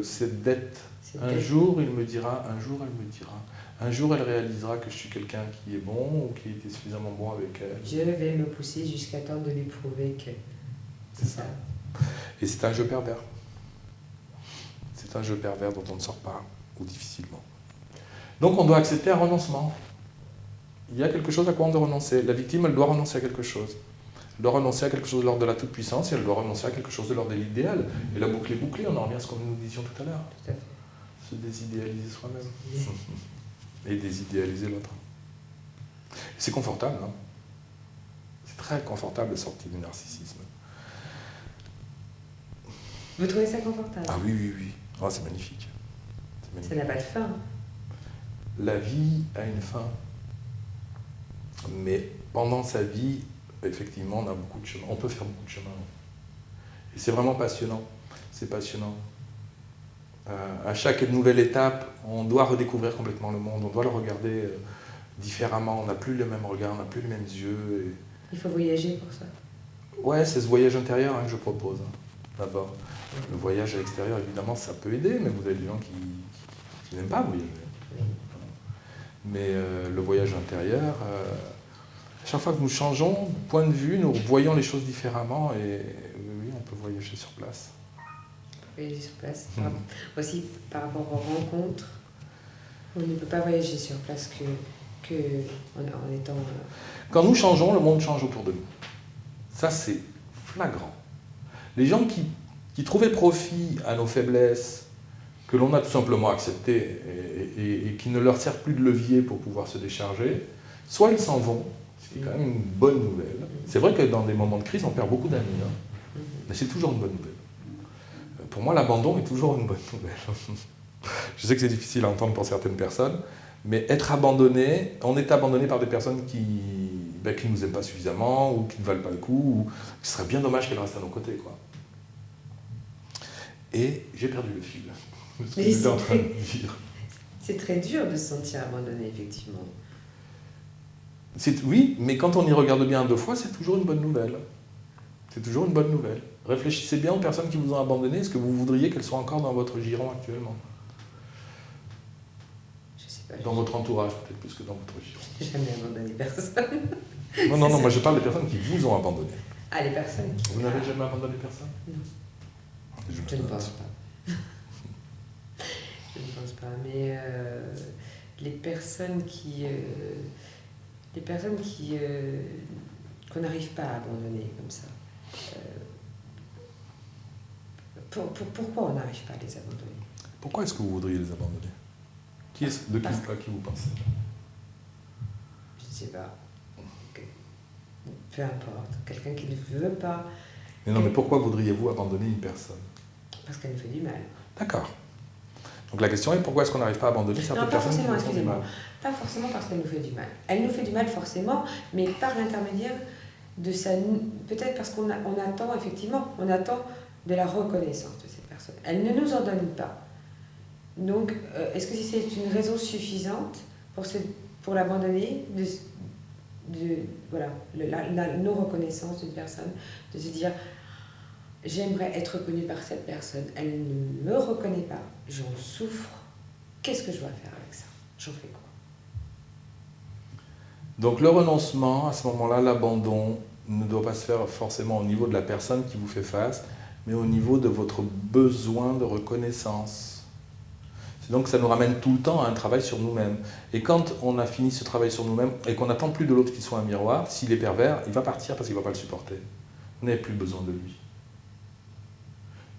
cette dette. Un jour, il me dira, un jour, elle me dira. Un jour, elle réalisera que je suis quelqu'un qui est bon ou qui était suffisamment bon avec elle. Je vais me pousser jusqu'à temps de lui prouver que... C'est ça. Et c'est un jeu pervers. C'est un jeu pervers dont on ne sort pas, ou difficilement. Donc on doit accepter un renoncement. Il y a quelque chose à quoi on doit renoncer. La victime, elle doit renoncer à quelque chose. Elle doit renoncer à quelque chose de l'ordre de la toute-puissance et elle doit renoncer à quelque chose de l'ordre de l'idéal. Et la boucle est bouclée, on en revient à ce que nous disions tout à l'heure. Tout à fait. Se désidéaliser soi-même. Et désidéaliser l'autre. C'est confortable, C'est très confortable de sortir du narcissisme. Vous trouvez ça confortable ? Ah oui. Oh, c'est magnifique. Ça n'a pas de fin. la vie a une fin. Mais pendant sa vie, effectivement, on a beaucoup de chemin. On peut faire beaucoup de chemin. Et c'est vraiment passionnant. C'est passionnant. À chaque nouvelle étape, on doit redécouvrir complètement le monde. On doit le regarder différemment. On n'a plus le même regard, on n'a plus les mêmes yeux. Et... Il faut voyager pour ça. Ouais, c'est ce voyage intérieur que je propose, d'abord. Le voyage à l'extérieur, évidemment, ça peut aider, mais vous avez des gens qui n'aiment pas voyager. Mais le voyage intérieur, à chaque fois que nous changeons de point de vue, nous voyons les choses différemment et oui, on peut voyager sur place. Voyager sur place. Aussi, par rapport aux rencontres, on ne peut pas voyager sur place que en étant... Quand nous changeons, le monde change autour de nous. Ça, c'est flagrant. Les gens qui trouvaient profit à nos faiblesses, que l'on a tout simplement acceptées et qui ne leur servent plus de levier pour pouvoir se décharger, soit ils s'en vont, ce qui est quand même une bonne nouvelle. C'est vrai que dans des moments de crise, on perd beaucoup d'amis, mais c'est toujours une bonne nouvelle. Pour moi, l'abandon est toujours une bonne nouvelle. Je sais que c'est difficile à entendre pour certaines personnes, mais être abandonné, on est abandonné par des personnes qui ne nous aiment pas suffisamment, ou qui ne valent pas le coup, ou ce serait bien dommage qu'elles restent à nos côtés, quoi. Et j'ai perdu le fil. Ce que j'étais en train de dire. C'est très dur de se sentir abandonné, effectivement. Oui, mais quand on y regarde bien 2 fois, c'est toujours une bonne nouvelle. C'est toujours une bonne nouvelle. Réfléchissez bien aux personnes qui vous ont abandonné. Est-ce que vous voudriez qu'elles soient encore dans votre giron actuellement? Je sais pas. Dans votre entourage, peut-être plus que dans votre giron. J'ai jamais abandonné personne. Non, moi je parle des personnes qui vous ont abandonné. Ah, les personnes qui... Vous n'avez jamais abandonné personne? Non. Je ne pense pas. Je ne pense pas. Mais les personnes qu'on n'arrive pas à abandonner comme ça. Pourquoi on n'arrive pas à les abandonner? Pourquoi est-ce que vous voudriez les abandonner? De qui vous pensez? Je ne sais pas. Peu importe. Quelqu'un qui ne veut pas. Mais non, mais pourquoi voudriez-vous abandonner une personne? Parce qu'elle nous fait du mal. D'accord. Donc la question est pourquoi est-ce qu'on n'arrive pas à abandonner certaines personnes qui nous font du mal? Pas forcément parce qu'elle nous fait du mal. Elle nous fait du mal forcément, mais par l'intermédiaire de sa... Peut-être parce qu'on attend, effectivement, on attend de la reconnaissance de cette personne. Elle ne nous en donne pas. Donc, est-ce que c'est une raison suffisante pour l'abandonner, voilà, la non-reconnaissance d'une personne, de se dire j'aimerais être reconnue par cette personne, elle ne me reconnaît pas, j'en souffre, qu'est-ce que je dois faire avec ça? J'en fais quoi? Donc le renoncement, à ce moment-là, l'abandon ne doit pas se faire forcément au niveau de la personne qui vous fait face, mais au niveau de votre besoin de reconnaissance. C'est donc que ça nous ramène tout le temps à un travail sur nous-mêmes. Et quand on a fini ce travail sur nous-mêmes et qu'on n'attend plus de l'autre qu'il soit un miroir, s'il est pervers, il va partir parce qu'il ne va pas le supporter. Vous n'avez plus besoin de lui.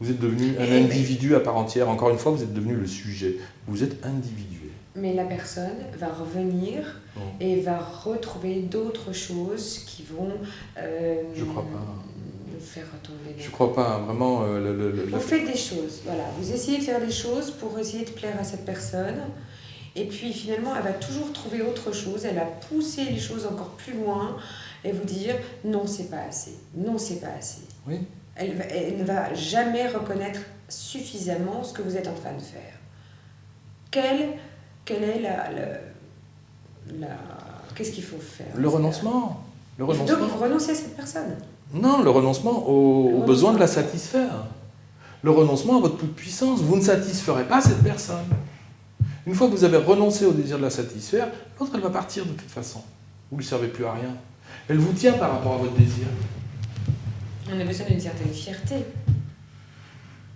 Vous êtes devenu un individu à part entière. Encore une fois, vous êtes devenu le sujet. Vous êtes individué. Mais la personne va revenir et va retrouver d'autres choses qui vont je crois pas. nous faire retomber. Je crois pas, vraiment. Vous faites des choses, voilà. Vous essayez de faire des choses pour essayer de plaire à cette personne. Et puis finalement, elle va toujours trouver autre chose. Elle va pousser les choses encore plus loin et vous dire non, c'est pas assez. Non, c'est pas assez. Oui. Elle ne va jamais reconnaître suffisamment ce que vous êtes en train de faire. Quelle est qu'est-ce qu'il faut faire? Le renoncement. Donc il faut renoncer à cette personne. Non, le renoncement au besoin de la satisfaire. Le renoncement à votre toute-puissance. Vous ne satisferez pas cette personne. Une fois que vous avez renoncé au désir de la satisfaire, l'autre, elle va partir de toute façon. Vous ne lui servez plus à rien. Elle vous tient par rapport à votre désir. On a besoin d'une certaine fierté.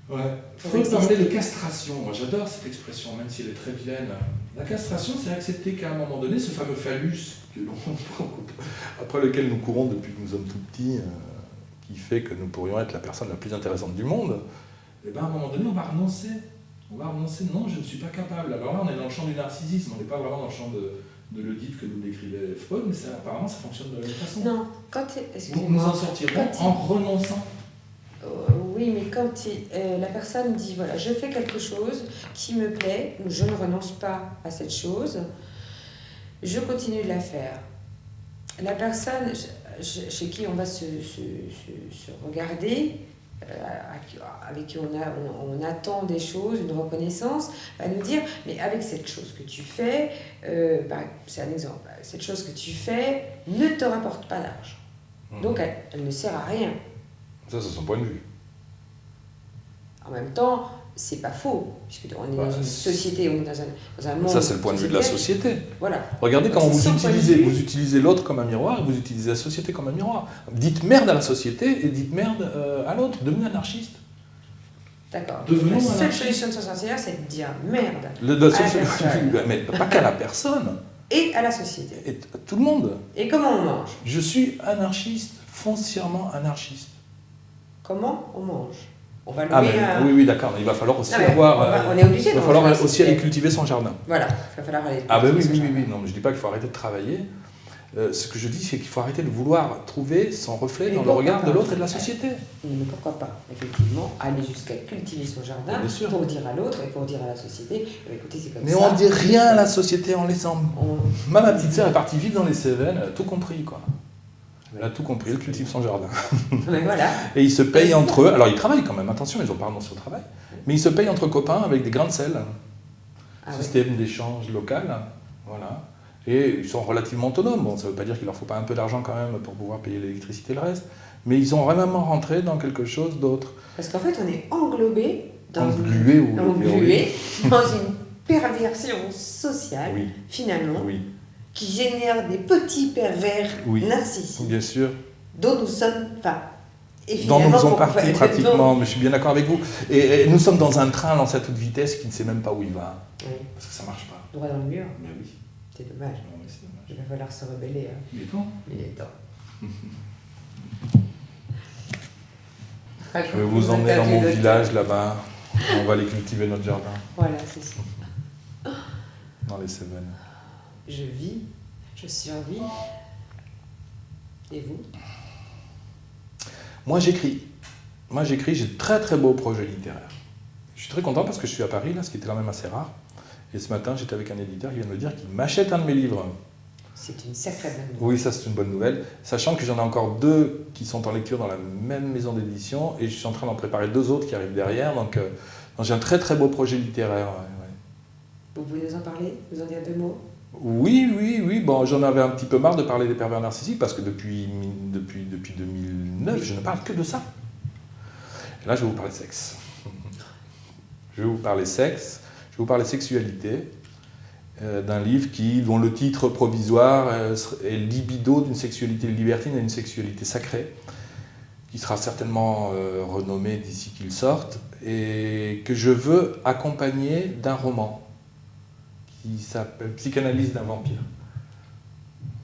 Ouais. Il faut parler de castration. Moi, j'adore cette expression, même si elle est très vilaine. La castration, c'est accepter qu'à un moment donné, ce fameux phallus après lequel nous courons depuis que nous sommes tout petits, qui fait que nous pourrions être la personne la plus intéressante du monde, et bien à un moment donné, on va renoncer. On va renoncer. Non, je ne suis pas capable. Alors là, on est dans le champ du narcissisme. On n'est pas vraiment dans le champ de l'Oedipe que nous décrivait Freud, mais apparemment, ça fonctionne de la même façon. Non, nous en sortirons en renonçant. Oui, Oui, mais quand la personne dit, voilà, je fais quelque chose qui me plaît, ou je ne renonce pas à cette chose, je continue de la faire. La personne chez qui on va se regarder, avec qui on attend des choses, une reconnaissance, va nous dire, mais avec cette chose que tu fais, c'est un exemple, cette chose que tu fais ne te rapporte pas d'argent. Donc elle ne sert à rien. Ça, c'est son point de vue. En même temps, c'est pas faux, puisque on est dans une société, on est dans un monde... Ça, c'est le point de vue de la société. Voilà. Regardez donc, comment vous utilisez l'autre comme un miroir, et vous utilisez la société comme un miroir. Dites merde à la société et dites merde à l'autre. Devenez anarchiste. D'accord. Devenons La seule anarchistes. solution de s'en sortir, c'est de dire merde Mais pas qu'à la personne. Et à la société. Et à tout le monde. Et comment on mange? Je suis anarchiste, foncièrement anarchiste. Comment on mange? On va louer Oui, d'accord. Il va falloir aussi avoir. On est obligé. Il va falloir aussi aller cultiver son jardin. Voilà, il va falloir aller. Oui. Non, mais je dis pas qu'il faut arrêter de travailler. Ce que je dis, c'est qu'il faut arrêter de vouloir trouver son reflet dans le regard de l'autre et de la société. Mais pourquoi pas, effectivement, aller jusqu'à cultiver son jardin pour dire à l'autre et pour dire à la société, écoutez, c'est comme ça. Mais on ne dit rien à la société en laissant. Ma petite sœur est partie vivre dans les Cévennes, elle a tout compris, quoi. Elle a tout compris, elle cultive son jardin. Mais voilà. Et ils se payent entre eux. Alors ils travaillent quand même, attention, ils n'ont pas renoncé au travail. Mais ils se payent entre copains avec des grains de sel. Système d'échange local. Voilà. Et ils sont relativement autonomes. Bon, ça ne veut pas dire qu'il leur faut pas un peu d'argent quand même pour pouvoir payer l'électricité et le reste. Mais ils ont vraiment rentré dans quelque chose d'autre. Parce qu'en fait, on est englué dans une perversion sociale, finalement. Oui. Qui génère des petits pervers narcissiques. Bien sûr. Dont nous sommes, dont nous faisons partie pratiquement, mais je suis bien d'accord avec vous. Et nous sommes dans un train lancé à toute vitesse qui ne sait même pas où il va. Oui. Parce que ça ne marche pas. Droit dans le mur. Mais oui. C'est dommage. Non, mais c'est dommage. Il va falloir se rebeller. Il est temps. Il est temps. Je vais vous emmener dans mon village là-bas. On va aller cultiver notre jardin. Voilà, c'est ça. Dans les Cévennes. Je vis, je survis. Et vous? Moi j'écris, j'ai de très très beaux projets littéraires. Je suis très content parce que je suis à Paris, là, ce qui était quand même assez rare. Et ce matin, j'étais avec un éditeur qui vient de me dire qu'il m'achète un de mes livres. C'est une sacrée bonne nouvelle. Oui, ça c'est une bonne nouvelle. Sachant que j'en ai encore 2 qui sont en lecture dans la même maison d'édition et je suis en train d'en préparer 2 autres qui arrivent derrière. Donc j'ai un très très beau projet littéraire. Ouais. Vous pouvez nous en parler? Vous en dire 2 mots? Oui. Bon, j'en avais un petit peu marre de parler des pervers narcissiques parce que depuis 2009, je ne parle que de ça. Et là, je vais vous parler sexe. Je vais vous parler sexualité, d'un livre dont le titre provisoire est Libido d'une sexualité libertine à une sexualité sacrée, qui sera certainement renommé d'ici qu'il sorte, et que je veux accompagner d'un roman qui s'appelle Psychanalyse d'un vampire.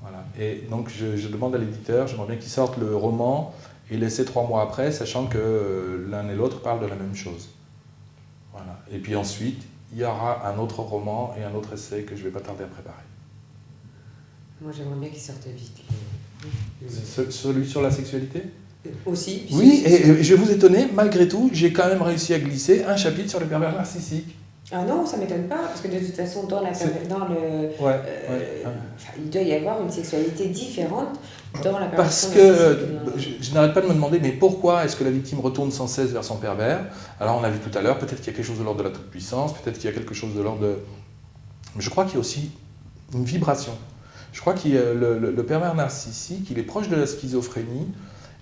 Voilà. Et donc je demande à l'éditeur, j'aimerais bien qu'il sorte le roman et laisser 3 mois après, sachant que l'un et l'autre parlent de la même chose. Voilà. Et puis ensuite, il y aura un autre roman et un autre essai que je ne vais pas tarder à préparer. Moi j'aimerais bien qu'il sorte vite. Celui sur la sexualité ? Aussi. Oui, et je vais vous étonner, malgré tout, j'ai quand même réussi à glisser un chapitre sur les pervers narcissiques. Ah non, ça ne m'étonne pas, parce que de toute façon, il doit y avoir une sexualité différente dans la Parce que je n'arrête pas de me demander, mais pourquoi est-ce que la victime retourne sans cesse vers son pervers? Alors on a vu tout à l'heure, peut-être qu'il y a quelque chose de l'ordre de la toute-puissance, peut-être qu'il y a quelque chose de l'ordre de... Mais je crois qu'il y a aussi une vibration. Je crois que le pervers narcissique, il est proche de la schizophrénie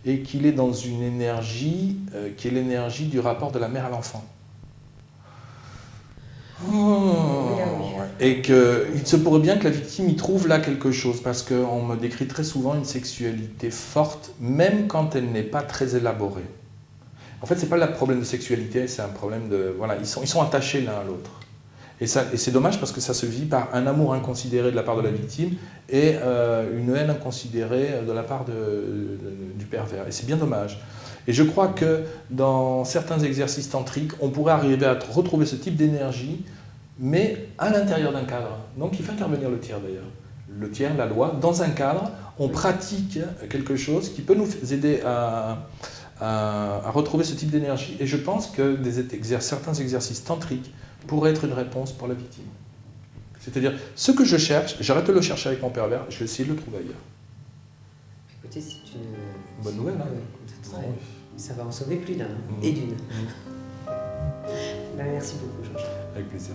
et qu'il est dans une énergie qui est l'énergie du rapport de la mère à l'enfant. Et qu'il se pourrait bien que la victime y trouve là quelque chose, parce qu'on me décrit très souvent une sexualité forte, même quand elle n'est pas très élaborée. En fait, ce n'est pas le problème de sexualité, c'est un problème de... Voilà, ils sont attachés l'un à l'autre. Et c'est dommage parce que ça se vit par un amour inconsidéré de la part de la victime et une haine inconsidérée de la part du pervers. Et c'est bien dommage. Et je crois que dans certains exercices tantriques, on pourrait arriver à retrouver ce type d'énergie, mais à l'intérieur d'un cadre. Donc il fait intervenir le tiers d'ailleurs. Le tiers, la loi, dans un cadre, on pratique quelque chose qui peut nous aider à à retrouver ce type d'énergie. Et je pense que certains exercices tantriques pourraient être une réponse pour la victime. C'est-à-dire, ce que je cherche, j'arrête de le chercher avec mon pervers, je vais essayer de le trouver ailleurs. Écoutez, c'est une bonne nouvelle, hein. Bon, ça va en sauver plus d'un et d'une. Ben, merci beaucoup, Georges. Avec plaisir.